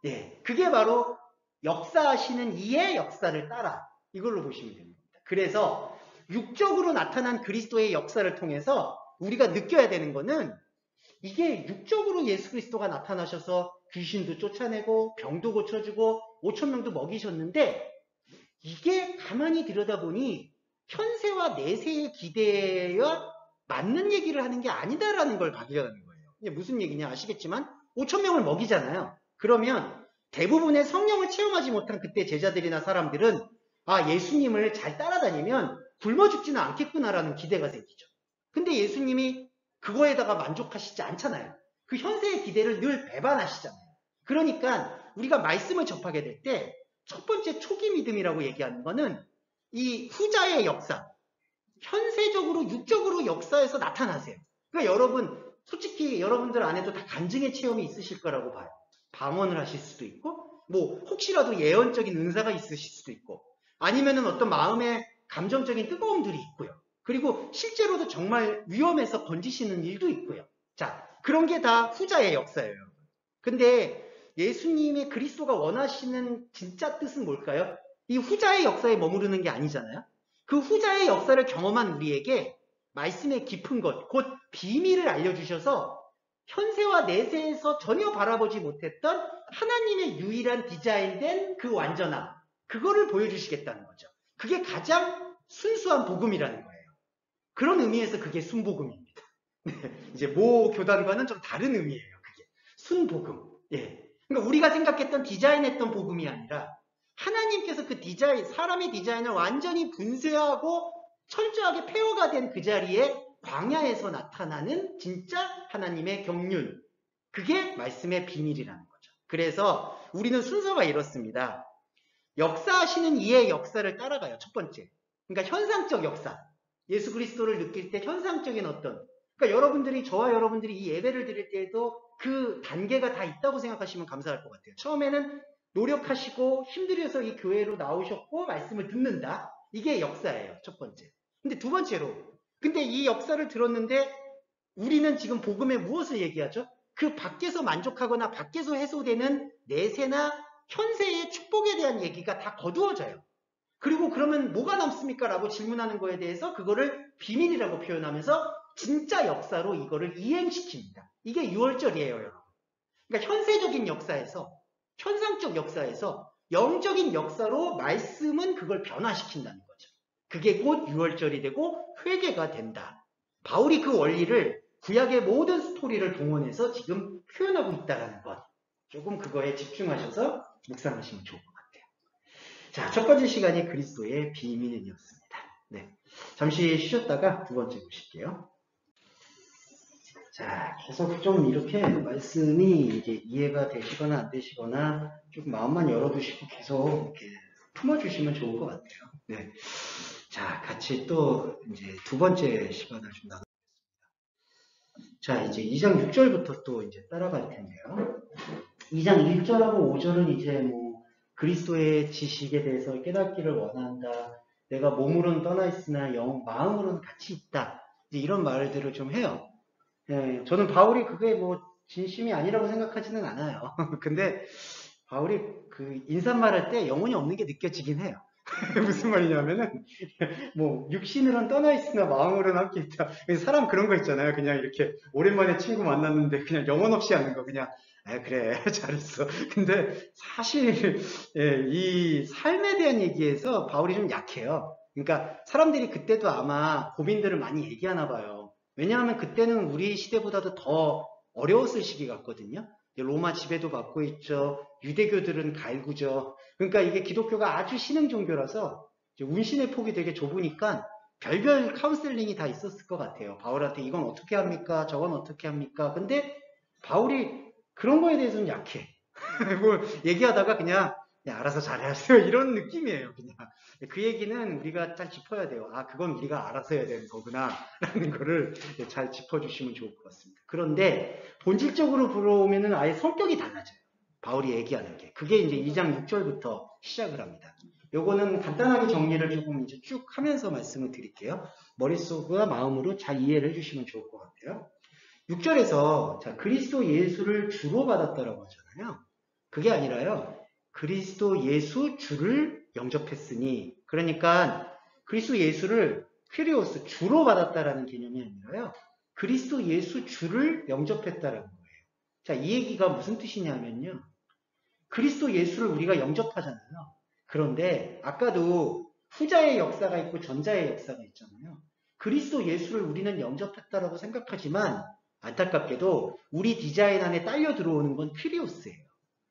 네, 그게 바로 역사하시는 이의 역사를 따라 이걸로 보시면 됩니다. 그래서 육적으로 나타난 그리스도의 역사를 통해서 우리가 느껴야 되는 거는 이게 육적으로 예수 그리스도가 나타나셔서 귀신도 쫓아내고 병도 고쳐주고 5,000명도 먹이셨는데 이게 가만히 들여다보니 현세와 내세의 기대와 맞는 얘기를 하는 게 아니다라는 걸 발견하는 거예요. 이게 무슨 얘기냐 아시겠지만 5,000명을 먹이잖아요. 그러면 대부분의 성령을 체험하지 못한 그때 제자들이나 사람들은 아 예수님을 잘 따라다니면 굶어 죽지는 않겠구나라는 기대가 생기죠. 근데 예수님이 그거에다가 만족하시지 않잖아요. 그 현세의 기대를 늘 배반하시잖아요. 그러니까 우리가 말씀을 접하게 될 때 첫 번째 초기 믿음이라고 얘기하는 거는 이 후자의 역사, 현세적으로 육적으로 역사에서 나타나세요. 그러니까 여러분 솔직히 여러분들 안에도 다 간증의 체험이 있으실 거라고 봐요. 방언을 하실 수도 있고 뭐 혹시라도 예언적인 은사가 있으실 수도 있고 아니면은 어떤 마음의 감정적인 뜨거움들이 있고요. 그리고 실제로도 정말 위험해서 건지시는 일도 있고요. 자, 그런 게 다 후자의 역사예요. 근데 예수님의 그리스도가 원하시는 진짜 뜻은 뭘까요? 이 후자의 역사에 머무르는 게 아니잖아요. 그 후자의 역사를 경험한 우리에게 말씀의 깊은 것, 곧 비밀을 알려주셔서 현세와 내세에서 전혀 바라보지 못했던 하나님의 유일한 디자인된 그 완전함, 그거를 보여주시겠다는 거죠. 그게 가장 순수한 복음이라는 거예요. 그런 의미에서 그게 순복음입니다. 이제 모 교단과는 좀 다른 의미예요. 그게 순복음. 예. 그러니까 우리가 생각했던 디자인했던 복음이 아니라 하나님께서 그 디자인, 사람의 디자인을 완전히 분쇄하고 철저하게 폐허가 된 그 자리에 광야에서 나타나는 진짜 하나님의 경륜. 그게 말씀의 비밀이라는 거죠. 그래서 우리는 순서가 이렇습니다. 역사하시는 이의 역사를 따라가요. 첫 번째. 그러니까 현상적 역사. 예수 그리스도를 느낄 때 현상적인 어떤 그러니까 여러분들이 저와 여러분들이 이 예배를 드릴 때에도 그 단계가 다 있다고 생각하시면 감사할 것 같아요. 처음에는 노력하시고 힘들여서 이 교회로 나오셨고 말씀을 듣는다. 이게 역사예요. 첫 번째. 근데 두 번째로 근데 이 역사를 들었는데 우리는 지금 복음에 무엇을 얘기하죠? 그 밖에서 만족하거나 밖에서 해소되는 내세나 현세의 축복에 대한 얘기가 다 거두어져요. 그리고 그러면 뭐가 남습니까? 라고 질문하는 거에 대해서 그거를 비밀이라고 표현하면서 진짜 역사로 이거를 이행시킵니다. 이게 유월절이에요, 여러분. 그러니까 현세적인 역사에서, 현상적 역사에서 영적인 역사로 말씀은 그걸 변화시킨다는 거죠. 그게 곧 유월절이 되고 회개가 된다. 바울이 그 원리를 구약의 모든 스토리를 동원해서 지금 표현하고 있다는 것. 조금 그거에 집중하셔서 묵상하시면 좋을 것 같아요. 자, 첫 번째 시간이 그리스도의 비밀이었습니다. 네. 잠시 쉬셨다가 두 번째 보실게요. 자, 계속 좀 이렇게 말씀이 이제 이해가 되시거나 안 되시거나 조금 마음만 열어두시고 계속 이렇게 품어주시면 좋을 것 같아요. 네. 자, 같이 또 이제 두 번째 시간을 좀 나눠. 자, 이제 2장 6절부터 또 이제 따라갈 텐데요. 2장 1절하고 5절은 이제 뭐 그리스도의 지식에 대해서 깨닫기를 원한다. 내가 몸으로는 떠나 있으나 마음으로는 같이 있다. 이제 이런 말들을 좀 해요. 예, 저는 바울이 그게 뭐 진심이 아니라고 생각하지는 않아요. 근데 바울이 그 인사말할 때 영혼이 없는 게 느껴지긴 해요. 무슨 말이냐면은 뭐 육신으로는 떠나 있으나 마음으로는 함께 있다. 사람 그런 거 있잖아요. 그냥 이렇게 오랜만에 친구 만났는데 그냥 영혼 없이 하는 거 그냥 아 그래 잘했어. 근데 사실 예, 이 삶에 대한 얘기에서 바울이 좀 약해요. 그러니까 사람들이 그때도 아마 고민들을 많이 얘기하나 봐요. 왜냐하면 그때는 우리 시대보다도 더 어려웠을 시기 같거든요. 로마 지배도 받고 있죠. 유대교들은 갈구죠. 그러니까 이게 기독교가 아주 신흥 종교라서 운신의 폭이 되게 좁으니까 별별 카운셀링이 다 있었을 것 같아요. 바울한테 이건 어떻게 합니까? 저건 어떻게 합니까? 근데 바울이 그런 거에 대해서는 약해. 뭐 얘기하다가 그냥 알아서 잘하세요 이런 느낌이에요. 그냥 그 얘기는 우리가 잘 짚어야 돼요. 아 그건 우리가 알아서 해야 되는 거구나 라는 거를 잘 짚어주시면 좋을 것 같습니다. 그런데 본질적으로 들어오면은 아예 성격이 달라져요. 바울이 얘기하는 게 그게 이제 2장 6절부터 시작을 합니다. 요거는 간단하게 정리를 조금 이제 쭉 하면서 말씀을 드릴게요. 머릿속과 마음으로 잘 이해를 해주시면 좋을 것 같아요. 6절에서 자 그리스도 예수를 주로 받았다라고 하잖아요. 그게 아니라요. 그리스도 예수 주를 영접했으니 그러니까 그리스도 예수를 퀴리오스 주로 받았다라는 개념이 아니라요. 그리스도 예수 주를 영접했다라는 거예요. 자, 이 얘기가 무슨 뜻이냐면요. 그리스도 예수를 우리가 영접하잖아요. 그런데 아까도 후자의 역사가 있고 전자의 역사가 있잖아요. 그리스도 예수를 우리는 영접했다라고 생각하지만 안타깝게도 우리 디자인 안에 딸려 들어오는 건 퀴리오스예요.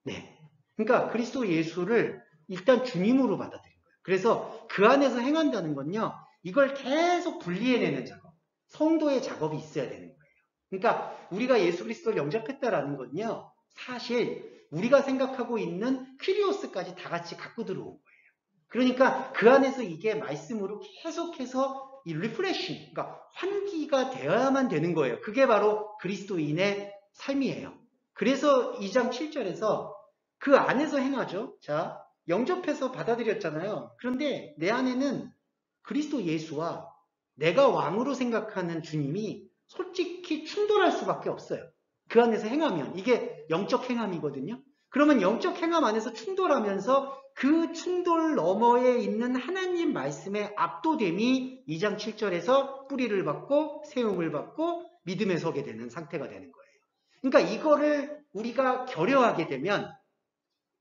네. 그러니까 그리스도 예수를 일단 주님으로 받아들인 거예요. 그래서 그 안에서 행한다는 건요. 이걸 계속 분리해내는 작업, 성도의 작업이 있어야 되는 거예요. 그러니까 우리가 예수 그리스도를 영접했다라는 건요. 사실 우리가 생각하고 있는 퀴리오스까지 다 같이 갖고 들어온 거예요. 그러니까 그 안에서 이게 말씀으로 계속해서 이 리프레싱, 그러니까 환기가 되어야만 되는 거예요. 그게 바로 그리스도인의 삶이에요. 그래서 2장 7절에서 그 안에서 행하죠. 자, 영접해서 받아들였잖아요. 그런데 내 안에는 그리스도 예수와 내가 왕으로 생각하는 주님이 솔직히 충돌할 수밖에 없어요. 그 안에서 행하면 이게 영적 행함이거든요. 그러면 영적 행함 안에서 충돌하면서 그 충돌 너머에 있는 하나님 말씀의 압도됨이 2장 7절에서 뿌리를 받고 세움을 받고 믿음에 서게 되는 상태가 되는 거예요. 그러니까 이거를 우리가 결여하게 되면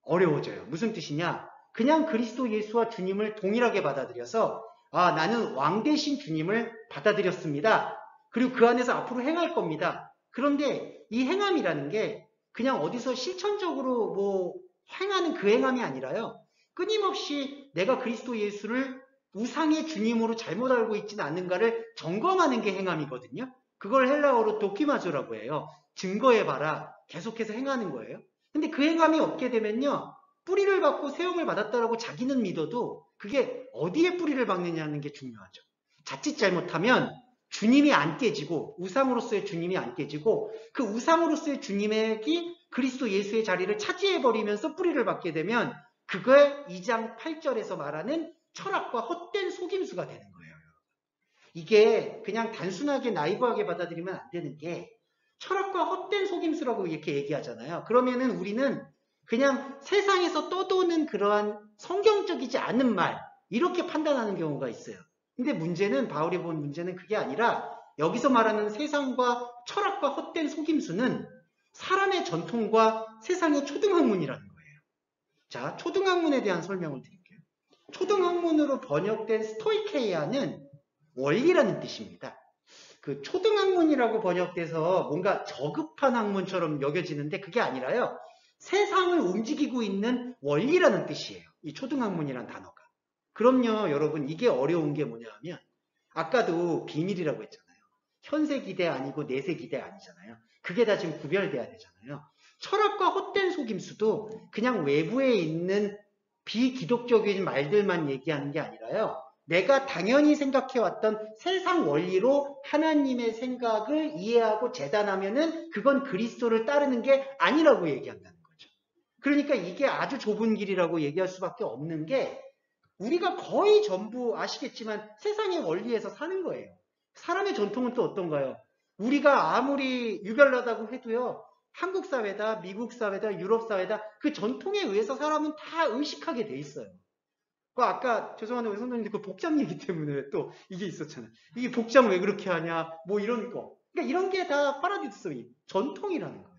어려워져요. 무슨 뜻이냐? 그냥 그리스도 예수와 주님을 동일하게 받아들여서 아 나는 왕 대신 주님을 받아들였습니다. 그리고 그 안에서 앞으로 행할 겁니다. 그런데 이 행함이라는 게 그냥 어디서 실천적으로 뭐 행하는 그 행함이 아니라요. 끊임없이 내가 그리스도 예수를 우상의 주님으로 잘못 알고 있지는 않는가를 점검하는 게 행함이거든요. 그걸 헬라어로 도키마조라고 해요. 증거해봐라. 계속해서 행하는 거예요. 근데 그 행함이 없게 되면요. 뿌리를 받고 세움을 받았다라고 자기는 믿어도 그게 어디에 뿌리를 박느냐는 게 중요하죠. 자칫 잘못하면 주님이 안 깨지고 우상으로서의 주님이 안 깨지고 그 우상으로서의 주님의 그리스도 예수의 자리를 차지해버리면서 뿌리를 받게 되면 그게 2장 8절에서 말하는 철학과 헛된 속임수가 되는 거예요. 이게 그냥 단순하게 나이브하게 받아들이면 안 되는 게 철학과 헛된 속임수라고 이렇게 얘기하잖아요. 그러면은 우리는 그냥 세상에서 떠도는 그러한 성경적이지 않은 말 이렇게 판단하는 경우가 있어요. 근데 문제는 바울이 본 문제는 그게 아니라 여기서 말하는 세상과 철학과 헛된 속임수는 사람의 전통과 세상의 초등학문이라는 거예요. 자, 초등학문에 대한 설명을 드릴게요. 초등학문으로 번역된 스토이케이아는 원리라는 뜻입니다. 그 초등학문이라고 번역돼서 뭔가 저급한 학문처럼 여겨지는데 그게 아니라요. 세상을 움직이고 있는 원리라는 뜻이에요. 이 초등학문이란 단어가. 그럼요, 여러분 이게 어려운 게 뭐냐 하면 아까도 비밀이라고 했잖아요. 현세 기대 아니고 내세 기대 아니잖아요. 그게 다 지금 구별돼야 되잖아요. 철학과 헛된 속임수도 그냥 외부에 있는 비기독적인 말들만 얘기하는 게 아니라요. 내가 당연히 생각해왔던 세상 원리로 하나님의 생각을 이해하고 재단하면은 그건 그리스도를 따르는 게 아니라고 얘기한다는 거죠. 그러니까 이게 아주 좁은 길이라고 얘기할 수밖에 없는 게 우리가 거의 전부 아시겠지만 세상의 원리에서 사는 거예요. 사람의 전통은 또 어떤가요? 우리가 아무리 유별나다고 해도요. 한국 사회다, 미국 사회다, 유럽 사회다 그 전통에 의해서 사람은 다 의식하게 돼 있어요. 아까 죄송한데 우리 선생님 그 복장 얘기 때문에 또 이게 있었잖아요. 이게 복장 왜 그렇게 하냐 뭐 이런 거. 그러니까 이런 게 다 파라디스의 전통이라는 거예요.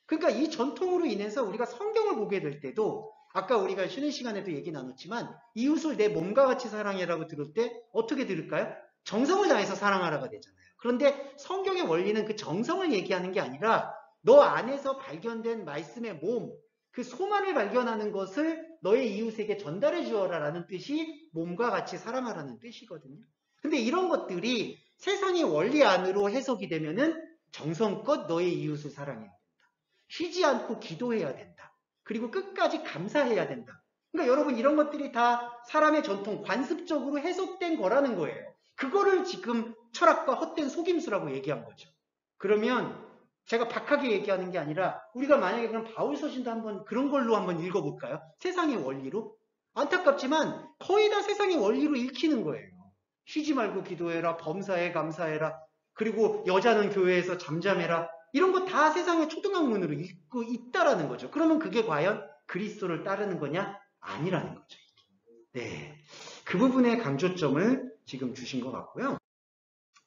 그러니까 이 전통으로 인해서 우리가 성경을 보게 될 때도 아까 우리가 쉬는 시간에도 얘기 나눴지만 이웃을 내 몸과 같이 사랑해라고 들을 때 어떻게 들을까요? 정성을 다해서 사랑하라가 되잖아요. 그런데 성경의 원리는 그 정성을 얘기하는 게 아니라 너 안에서 발견된 말씀의 몸, 그 소만을 발견하는 것을 너의 이웃에게 전달해 주어라라는 뜻이 몸과 같이 사랑하라는 뜻이거든요. 근데 이런 것들이 세상의 원리 안으로 해석이 되면은 정성껏 너의 이웃을 사랑해야 된다. 쉬지 않고 기도해야 된다. 그리고 끝까지 감사해야 된다. 그러니까 여러분 이런 것들이 다 사람의 전통, 관습적으로 해석된 거라는 거예요. 그거를 지금 철학과 헛된 속임수라고 얘기한 거죠. 그러면 제가 박하게 얘기하는 게 아니라 우리가 만약에 그럼 바울 서신도 한번 그런 걸로 한번 읽어볼까요? 세상의 원리로? 안타깝지만 거의 다 세상의 원리로 읽히는 거예요. 쉬지 말고 기도해라, 범사에 감사해라, 그리고 여자는 교회에서 잠잠해라. 이런 거 다 세상의 초등학문으로 읽고 있다라는 거죠. 그러면 그게 과연 그리스도를 따르는 거냐? 아니라는 거죠. 네, 그 부분의 강조점을 지금 주신 것 같고요.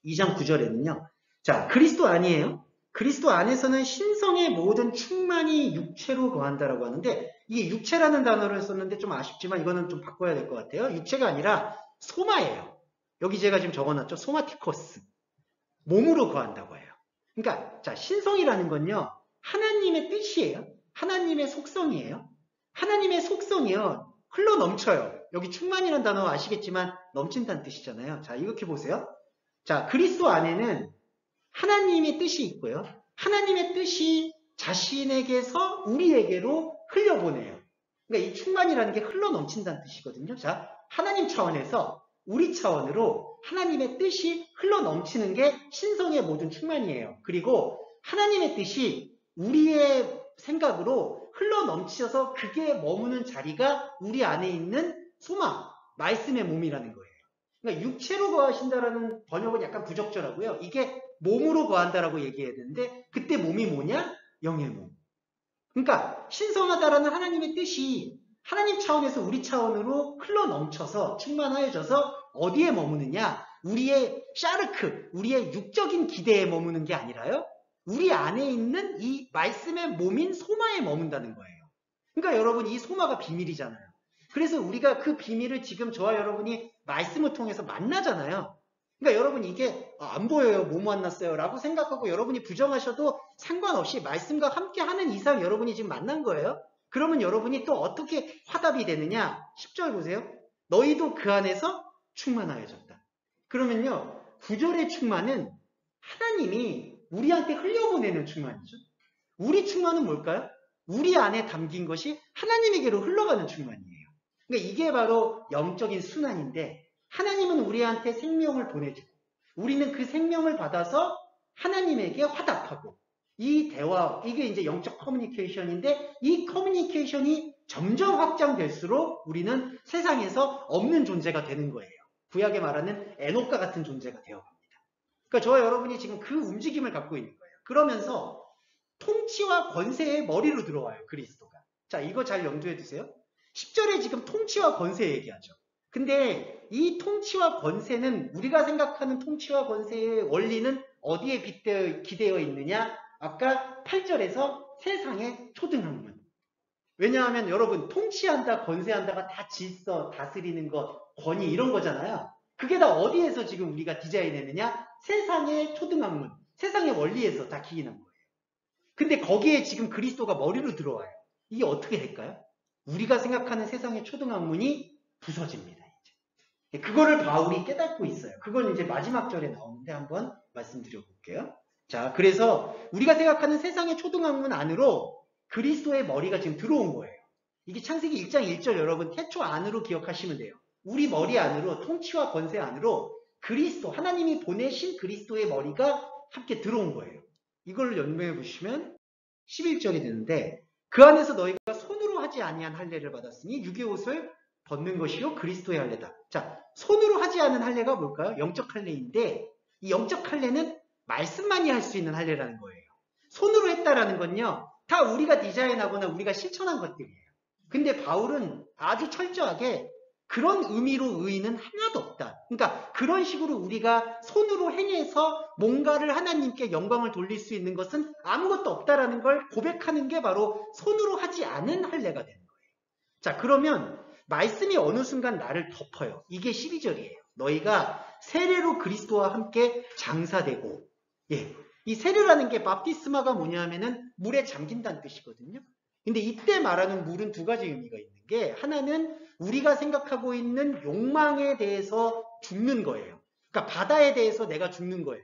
2장 9절에는요. 자, 그리스도 아니에요? 그리스도 안에서는 신성의 모든 충만이 육체로 거한다라고 하는데 이게 육체라는 단어를 썼는데 좀 아쉽지만 이거는 좀 바꿔야 될 것 같아요. 육체가 아니라 소마예요. 여기 제가 지금 적어놨죠. 소마티코스. 몸으로 거한다고 해요. 그러니까 자, 신성이라는 건요. 하나님의 뜻이에요. 하나님의 속성이에요. 하나님의 속성이요. 흘러 넘쳐요. 여기 충만이라는 단어 아시겠지만 넘친다는 뜻이잖아요. 자, 이렇게 보세요. 자, 그리스도 안에는 하나님의 뜻이 있고요. 하나님의 뜻이 자신에게서 우리에게로 흘려보내요. 그러니까 이 충만이라는 게 흘러 넘친다는 뜻이거든요. 자, 하나님 차원에서 우리 차원으로 하나님의 뜻이 흘러 넘치는 게 신성의 모든 충만이에요. 그리고 하나님의 뜻이 우리의 생각으로 흘러 넘치셔서 그게 머무는 자리가 우리 안에 있는 소망, 말씀의 몸이라는 거예요. 그러니까 육체로 거하신다라는 번역은 약간 부적절하고요. 이게 몸으로 거한다라고 얘기해야 되는데 그때 몸이 뭐냐? 영의 몸. 그러니까 신성하다라는 하나님의 뜻이 하나님 차원에서 우리 차원으로 흘러 넘쳐서 충만하여져서 어디에 머무느냐? 우리의 샤르크, 우리의 육적인 기대에 머무는 게 아니라요. 우리 안에 있는 이 말씀의 몸인 소마에 머문다는 거예요. 그러니까 여러분 이 소마가 비밀이잖아요. 그래서 우리가 그 비밀을 지금 저와 여러분이 말씀을 통해서 만나잖아요. 그러니까 여러분 이게 안 보여요. 뭐 만났어요? 라고 생각하고 여러분이 부정하셔도 상관없이 말씀과 함께 하는 이상 여러분이 지금 만난 거예요. 그러면 여러분이 또 어떻게 화답이 되느냐? 10절 보세요. 너희도 그 안에서 충만하여졌다. 그러면요. 9절의 충만은 하나님이 우리한테 흘려보내는 충만이죠. 우리 충만은 뭘까요? 우리 안에 담긴 것이 하나님에게로 흘러가는 충만이에요. 그러니까 이게 바로 영적인 순환인데 하나님은 우리한테 생명을 보내주고 우리는 그 생명을 받아서 하나님에게 화답하고 이 대화, 이게 이제 영적 커뮤니케이션인데 이 커뮤니케이션이 점점 확장될수록 우리는 세상에서 없는 존재가 되는 거예요. 구약에 말하는 에녹과 같은 존재가 되어갑니다. 그러니까 저와 여러분이 지금 그 움직임을 갖고 있는 거예요. 그러면서 통치와 권세의 머리로 들어와요. 그리스도가. 자, 이거 잘 염두에 두세요. 10절에 지금 통치와 권세 얘기하죠. 근데 이 통치와 권세는 우리가 생각하는 통치와 권세의 원리는 어디에 기대어 있느냐? 아까 8절에서 세상의 초등학문. 왜냐하면 여러분 통치한다, 권세한다가 다 질서, 다스리는 것, 권위 이런 거잖아요. 그게 다 어디에서 지금 우리가 디자인했느냐? 세상의 초등학문, 세상의 원리에서 다 기인한 거예요. 근데 거기에 지금 그리스도가 머리로 들어와요. 이게 어떻게 될까요? 우리가 생각하는 세상의 초등학문이 부서집니다. 이제. 그거를 바울이 깨닫고 있어요. 그건 이제 마지막 절에 나오는데 한번 말씀드려 볼게요. 자, 그래서 우리가 생각하는 세상의 초등학문 안으로 그리스도의 머리가 지금 들어온 거예요. 이게 창세기 1장 1절 여러분 태초 안으로 기억하시면 돼요. 우리 머리 안으로, 통치와 권세 안으로 그리스도, 하나님이 보내신 그리스도의 머리가 함께 들어온 거예요. 이걸 연명해 보시면 11절이 되는데, 그 안에서 너희가 손으로 하지 아니한 할례를 받았으니 육의 옷을 벗는 것이요 그리스도의 할례다. 자, 손으로 하지 않은 할례가 뭘까요? 영적 할례인데, 이 영적 할례는 말씀만이 할 수 있는 할례라는 거예요. 손으로 했다라는 건요, 다 우리가 디자인하거나 우리가 실천한 것들이에요. 근데 바울은 아주 철저하게 그런 의미로 의의는 하나도 없다. 그러니까 그런 식으로 우리가 손으로 행해서 뭔가를 하나님께 영광을 돌릴 수 있는 것은 아무것도 없다라는 걸 고백하는 게 바로 손으로 하지 않은 할례가 되는 거예요. 자, 그러면 말씀이 어느 순간 나를 덮어요. 이게 12절이에요. 너희가 세례로 그리스도와 함께 장사되고, 예, 이 세례라는 게 밥티스마가 뭐냐면은 물에 잠긴다는 뜻이거든요. 근데 이때 말하는 물은 두 가지 의미가 있는 게, 하나는 우리가 생각하고 있는 욕망에 대해서 죽는 거예요. 그러니까 바다에 대해서 내가 죽는 거예요.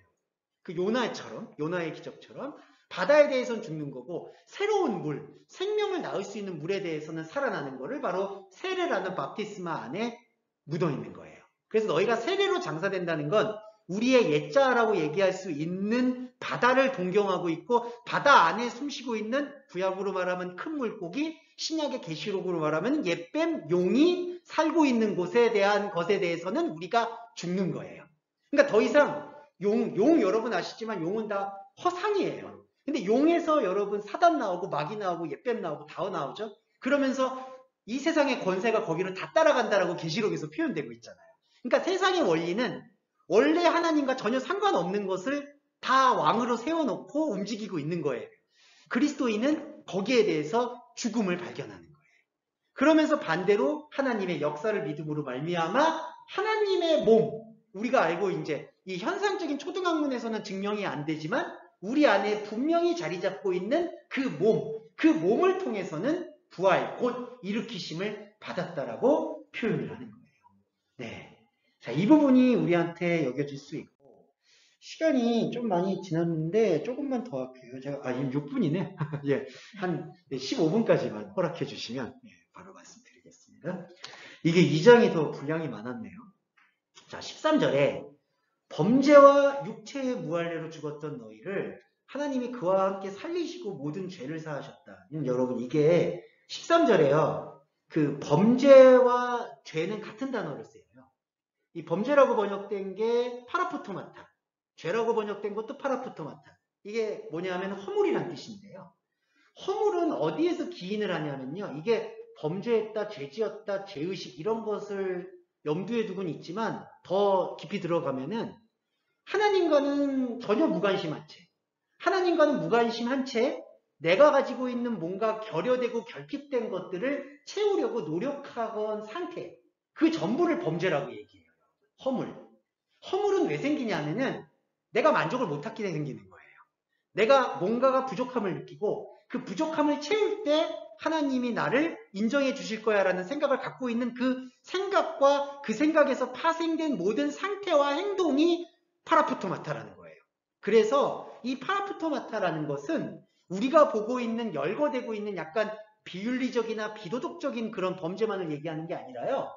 그 요나처럼, 요나의 기적처럼 바다에 대해서는 죽는 거고, 새로운 물, 생명을 낳을 수 있는 물에 대해서는 살아나는 거를 바로 세례라는 밥티스마 안에 묻어 있는 거예요. 그래서 너희가 세례로 장사된다는 건 우리의 옛자라고 얘기할 수 있는 바다를 동경하고 있고, 바다 안에 숨쉬고 있는, 구약으로 말하면 큰 물고기, 신약의 계시록으로 말하면 옛뱀, 용이 살고 있는 곳에 대한 것에 대해서는 우리가 죽는 거예요. 그러니까 더 이상 용 여러분 아시지만 용은 다 허상이에요. 근데 용에서 여러분 사단 나오고 마귀 나오고 옛뱀 나오고 다 나오죠. 그러면서 이 세상의 권세가 거기를 다 따라간다라고 계시록에서 표현되고 있잖아요. 그러니까 세상의 원리는 원래 하나님과 전혀 상관없는 것을 다 왕으로 세워놓고 움직이고 있는 거예요. 그리스도인은 거기에 대해서 죽음을 발견하는 거예요. 그러면서 반대로 하나님의 역사를 믿음으로 말미암아 하나님의 몸, 우리가 알고 이제 이 현상적인 초등학문에서는 증명이 안 되지만 우리 안에 분명히 자리 잡고 있는 그 몸을 통해서는 부활, 곧 일으키심을 받았다라고 표현을 하는 거예요. 네. 자, 이 부분이 우리한테 여겨질 수 있고, 시간이 좀 많이 지났는데 조금만 더 할게요. 제가 지금 6분이네. 예, 한 15분까지만 허락해 주시면 바로 말씀드리겠습니다. 이게 2장이 더 분량이 많았네요. 자, 13절에 범죄와 육체의 무할례로 죽었던 너희를 하나님이 그와 함께 살리시고 모든 죄를 사하셨다. 여러분, 이게 13절에요. 그 범죄와 죄는 같은 단어를 써요. 이 범죄라고 번역된 게 파라푸토마타, 죄라고 번역된 것도 파라푸토마타. 이게 뭐냐면 허물이란 뜻인데요. 허물은 어디에서 기인을 하냐면요, 이게 범죄했다, 죄지었다, 죄의식 이런 것을 염두에 두고는 있지만 더 깊이 들어가면은 하나님과는 전혀 무관심한 채, 하나님과는 무관심한 채 내가 가지고 있는 뭔가 결여되고 결핍된 것들을 채우려고 노력하건 상태, 그 전부를 범죄라고 얘기해요. 허물은 왜 생기냐면은 내가 만족을 못하게 생기는 거예요. 내가 뭔가가 부족함을 느끼고 그 부족함을 채울 때 하나님이 나를 인정해 주실 거야 라는 생각을 갖고 있는 그 생각과 그 생각에서 파생된 모든 상태와 행동이 파라푸토마타라는 거예요. 그래서 이 파라푸토마타라는 것은 우리가 보고 있는 열거되고 있는 약간 비윤리적이나 비도덕적인 그런 범죄만을 얘기하는 게 아니라요,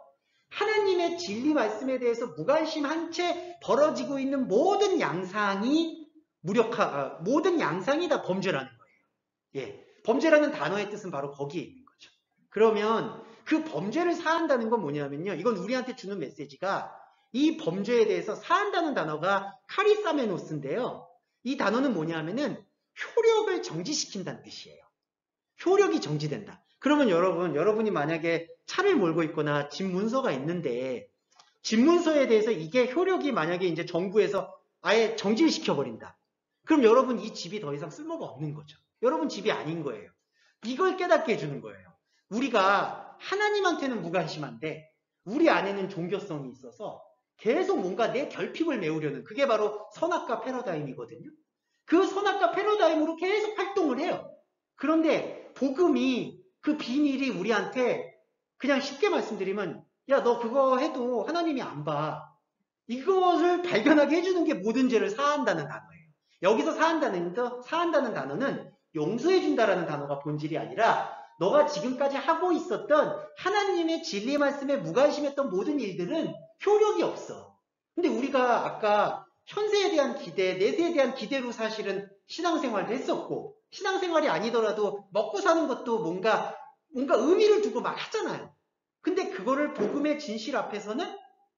하나님의 진리 말씀에 대해서 무관심한 채 벌어지고 있는 모든 양상이 모든 양상이 다 범죄라는 거예요. 예, 범죄라는 단어의 뜻은 바로 거기에 있는 거죠. 그러면 그 범죄를 사한다는 건 뭐냐면요, 이건 우리한테 주는 메시지가, 이 범죄에 대해서 사한다는 단어가 카리사메노스인데요. 이 단어는 뭐냐면은 효력을 정지시킨다는 뜻이에요. 효력이 정지된다. 그러면 여러분이 만약에 차를 몰고 있거나 집 문서가 있는데, 집 문서에 대해서 이게 효력이 만약에 이제 정부에서 아예 정지를 시켜버린다. 그럼 여러분 이 집이 더 이상 쓸모가 없는 거죠. 여러분 집이 아닌 거예요. 이걸 깨닫게 해주는 거예요. 우리가 하나님한테는 무관심한데 우리 안에는 종교성이 있어서 계속 뭔가 내 결핍을 메우려는, 그게 바로 선악과 패러다임이거든요. 그 선악과 패러다임으로 계속 활동을 해요. 그런데 복음이, 그 비밀이 우리한테 그냥 쉽게 말씀드리면, 야, 너 그거 해도 하나님이 안 봐. 이것을 발견하게 해주는 게 모든 죄를 사한다는 단어예요. 여기서 사한다는 단어는 용서해준다라는 단어가 본질이 아니라 너가 지금까지 하고 있었던 하나님의 진리 말씀에 무관심했던 모든 일들은 효력이 없어. 근데 우리가 아까 현세에 대한 기대, 내세에 대한 기대로 사실은 신앙생활도 했었고, 신앙생활이 아니더라도 먹고 사는 것도 뭔가 의미를 두고 막 하잖아요. 근데 그거를 복음의 진실 앞에서는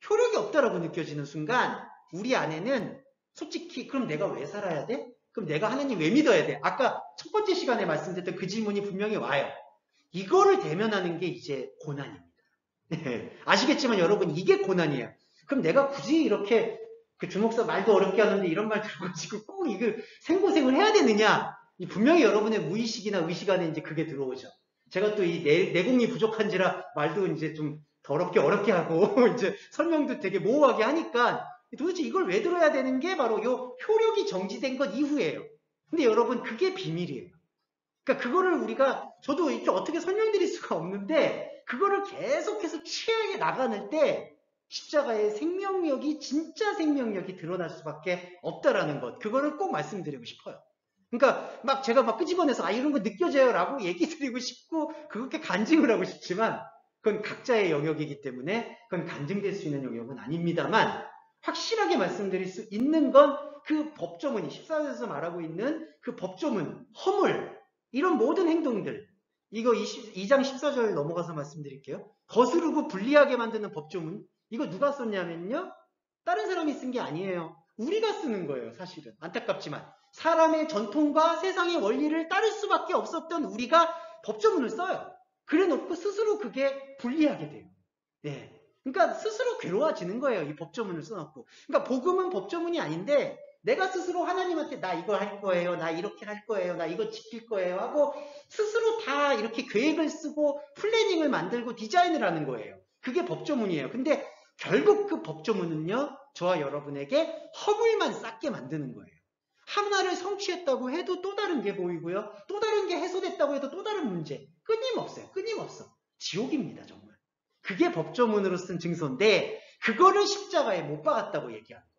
효력이 없다라고 느껴지는 순간 우리 안에는 솔직히 그럼 내가 왜 살아야 돼? 그럼 내가 하나님 왜 믿어야 돼? 아까 첫 번째 시간에 말씀드렸던 그 질문이 분명히 와요. 이거를 대면하는 게 이제 고난입니다. 아시겠지만 여러분 이게 고난이에요. 그럼 내가 굳이 이렇게 그 주목사 말도 어렵게 하는데 이런 말 들어가지고 꼭 이거 생고생을 해야 되느냐? 분명히 여러분의 무의식이나 의식 안에 이제 그게 들어오죠. 제가 또 이 내공이 부족한지라 말도 이제 좀 더럽게 어렵게 하고 이제 설명도 되게 모호하게 하니까 도대체 이걸 왜 들어야 되는 게 바로 요 효력이 정지된 것 이후예요. 근데 여러분 그게 비밀이에요. 그러니까 그거를 우리가 저도 이렇게 어떻게 설명드릴 수가 없는데 그거를 계속해서 취하게 나가는 때 십자가의 생명력이 진짜 생명력이 드러날 수밖에 없다라는 것 그거를 꼭 말씀드리고 싶어요. 그러니까 막 제가 막 끄집어내서 이런 거 느껴져요 라고 얘기 드리고 싶고 그렇게 간증을 하고 싶지만 그건 각자의 영역이기 때문에 그건 간증될 수 있는 영역은 아닙니다만 확실하게 말씀드릴 수 있는 건 그 법조문이 14절에서 말하고 있는 그 법조문, 허물 이런 모든 행동들 이거 2장 14절 넘어가서 말씀드릴게요. 거스르고 불리하게 만드는 법조문 이거 누가 썼냐면요. 다른 사람이 쓴 게 아니에요. 우리가 쓰는 거예요. 사실은 안타깝지만 사람의 전통과 세상의 원리를 따를 수밖에 없었던 우리가 법조문을 써요. 그래놓고 스스로 그게 불리하게 돼요. 네. 그러니까 스스로 괴로워지는 거예요. 이 법조문을 써놓고. 그러니까 복음은 법조문이 아닌데 내가 스스로 하나님한테 나 이거 할 거예요. 나 이렇게 할 거예요. 나 이거 지킬 거예요. 하고 스스로 다 이렇게 계획을 쓰고 플래닝을 만들고 디자인을 하는 거예요. 그게 법조문이에요. 근데 결국 그 법조문은요. 저와 여러분에게 허물만 쌓게 만드는 거예요. 하나를 성취했다고 해도 또 다른 게 보이고요. 또 다른 게 해소됐다고 해도 또 다른 문제. 끊임없어요. 끊임없어. 지옥입니다. 정말. 그게 법조문으로 쓴 증서인데 그거를 십자가에 못 박았다고 얘기하는 거예요.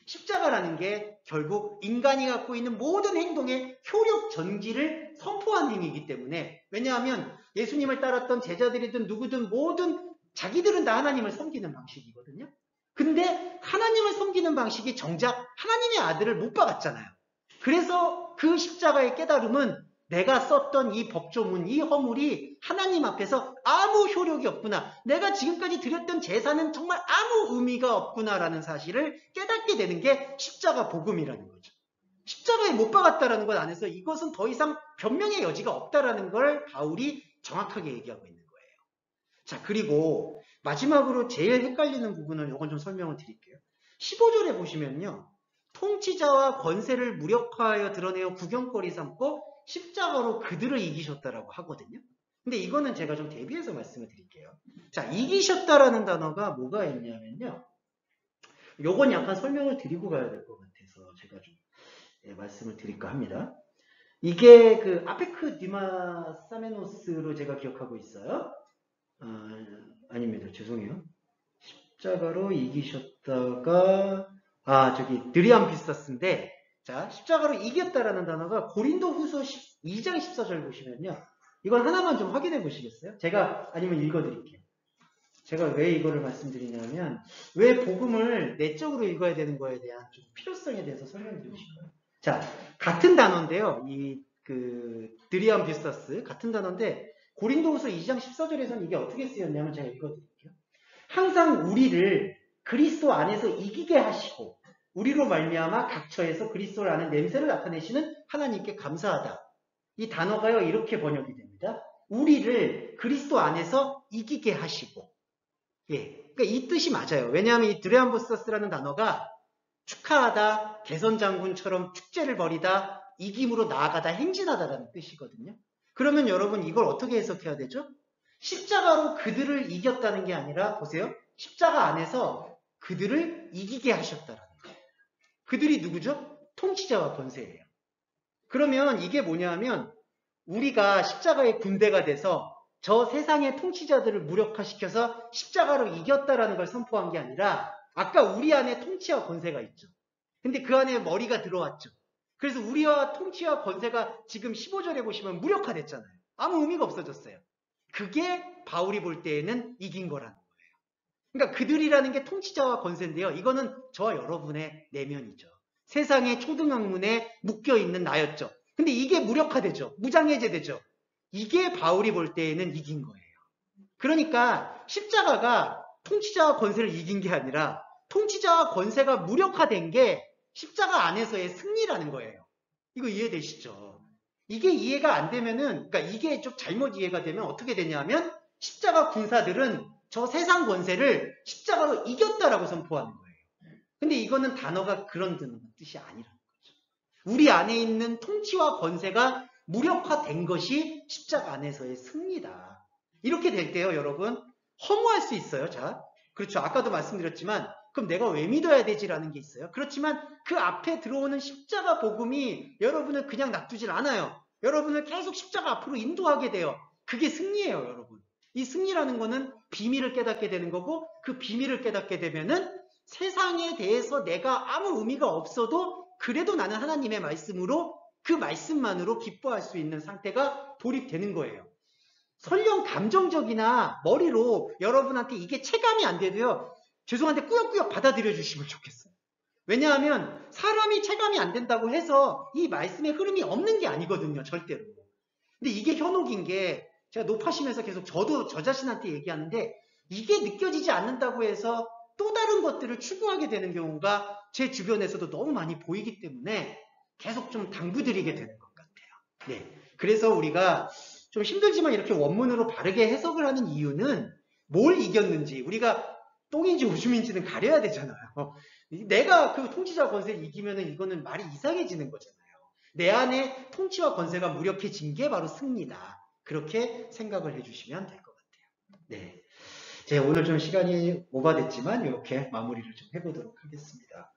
십자가라는 게 결국 인간이 갖고 있는 모든 행동의 효력 전기를 선포한 힘이기 때문에 왜냐하면 예수님을 따랐던 제자들이든 누구든 모든 자기들은 다 하나님을 섬기는 방식이거든요. 근데 하나님을 섬기는 방식이 정작 하나님의 아들을 못 박았잖아요. 그래서 그 십자가의 깨달음은 내가 썼던 이 법조문, 이 허물이 하나님 앞에서 아무 효력이 없구나. 내가 지금까지 드렸던 제사는 정말 아무 의미가 없구나라는 사실을 깨닫게 되는 게 십자가 복음이라는 거죠. 십자가에 못 박았다라는 것 안에서 이것은 더 이상 변명의 여지가 없다라는 걸 바울이 정확하게 얘기하고 있는 거예요. 자, 그리고 마지막으로 제일 헷갈리는 부분은 이건 좀 설명을 드릴게요. 15절에 보시면요. 통치자와 권세를 무력화하여 드러내어 구경거리 삼고 십자가로 그들을 이기셨다라고 하거든요. 근데 이거는 제가 좀 대비해서 말씀을 드릴게요. 자, 이기셨다라는 단어가 뭐가 있냐면요. 요건 약간 설명을 드리고 가야 될 것 같아서 제가 좀 말씀을 드릴까 합니다. 이게 그 아페크 디마사메노스로 제가 기억하고 있어요. 아닙니다. 죄송해요. 십자가로 이기셨다가 저기 드리안 비스타스인데 자 십자가로 이겼다라는 단어가 고린도 후서 2장 14절 보시면요. 이건 하나만 좀 확인해 보시겠어요? 제가 아니면 읽어드릴게요. 제가 왜 이거를 말씀드리냐면 왜 복음을 내적으로 읽어야 되는 거에 대한 좀 필요성에 대해서 설명드리고 싶어요. 자 같은 단어인데요. 이 그 드리안 비스타스 같은 단어인데 고린도후서 2장 14절에서는 이게 어떻게 쓰였냐면 제가 읽어드릴게요. 항상 우리를 그리스도 안에서 이기게 하시고 우리로 말미암아 각처에서 그리스도를 아는 냄새를 나타내시는 하나님께 감사하다. 이 단어가요 이렇게 번역이 됩니다. 우리를 그리스도 안에서 이기게 하시고 예, 그러니까 이 뜻이 맞아요. 왜냐하면 이 드레암보스타스라는 단어가 축하하다, 개선장군처럼 축제를 벌이다, 이김으로 나아가다, 행진하다라는 뜻이거든요. 그러면 여러분 이걸 어떻게 해석해야 되죠? 십자가로 그들을 이겼다는 게 아니라 보세요. 십자가 안에서 그들을 이기게 하셨다라는 거예요. 그들이 누구죠? 통치자와 권세예요. 그러면 이게 뭐냐면 우리가 십자가의 군대가 돼서 저 세상의 통치자들을 무력화시켜서 십자가로 이겼다라는 걸 선포한 게 아니라 아까 우리 안에 통치와 권세가 있죠. 근데 그 안에 머리가 들어왔죠. 그래서 우리와 통치와 권세가 지금 15절에 보시면 무력화됐잖아요. 아무 의미가 없어졌어요. 그게 바울이 볼 때에는 이긴 거라는 거예요. 그러니까 그들이라는 게 통치자와 권세인데요. 이거는 저와 여러분의 내면이죠. 세상의 초등학문에 묶여있는 나였죠. 근데 이게 무력화되죠. 무장해제되죠. 이게 바울이 볼 때에는 이긴 거예요. 그러니까 십자가가 통치자와 권세를 이긴 게 아니라 통치자와 권세가 무력화된 게 십자가 안에서의 승리라는 거예요. 이거 이해되시죠? 이게 이해가 안 되면은, 그러니까 이게 좀 잘못 이해가 되면 어떻게 되냐면 십자가 군사들은 저 세상 권세를 십자가로 이겼다라고 선포하는 거예요. 근데 이거는 단어가 그런 뜻이 아니라는 거죠. 우리 안에 있는 통치와 권세가 무력화된 것이 십자가 안에서의 승리다. 이렇게 될 때요, 여러분, 허무할 수 있어요. 자, 그렇죠. 아까도 말씀드렸지만 그럼 내가 왜 믿어야 되지라는 게 있어요. 그렇지만 그 앞에 들어오는 십자가 복음이 여러분을 그냥 놔두질 않아요. 여러분을 계속 십자가 앞으로 인도하게 돼요. 그게 승리예요, 여러분. 이 승리라는 거는 비밀을 깨닫게 되는 거고, 그 비밀을 깨닫게 되면은 세상에 대해서 내가 아무 의미가 없어도 그래도 나는 하나님의 말씀으로 그 말씀만으로 기뻐할 수 있는 상태가 돌입되는 거예요. 설령 감정적이나 머리로 여러분한테 이게 체감이 안 돼도요, 죄송한데 꾸역꾸역 받아들여 주시면 좋겠어요. 왜냐하면 사람이 체감이 안 된다고 해서 이 말씀의 흐름이 없는 게 아니거든요, 절대로. 근데 이게 현혹인 게 제가 높아시면서 계속 저도 저 자신한테 얘기하는데 이게 느껴지지 않는다고 해서 또 다른 것들을 추구하게 되는 경우가 제 주변에서도 너무 많이 보이기 때문에 계속 좀 당부드리게 되는 것 같아요. 네. 그래서 우리가 좀 힘들지만 이렇게 원문으로 바르게 해석을 하는 이유는 뭘 이겼는지 우리가 똥인지 오줌인지는 가려야 되잖아요. 내가 그 통치자 권세를 이기면은 이거는 말이 이상해지는 거잖아요. 내 안에 통치와 권세가 무력해진 게 바로 승리다. 그렇게 생각을 해주시면 될 것 같아요. 네. 제가 오늘 좀 시간이 오바됐지만 이렇게 마무리를 좀 해보도록 하겠습니다.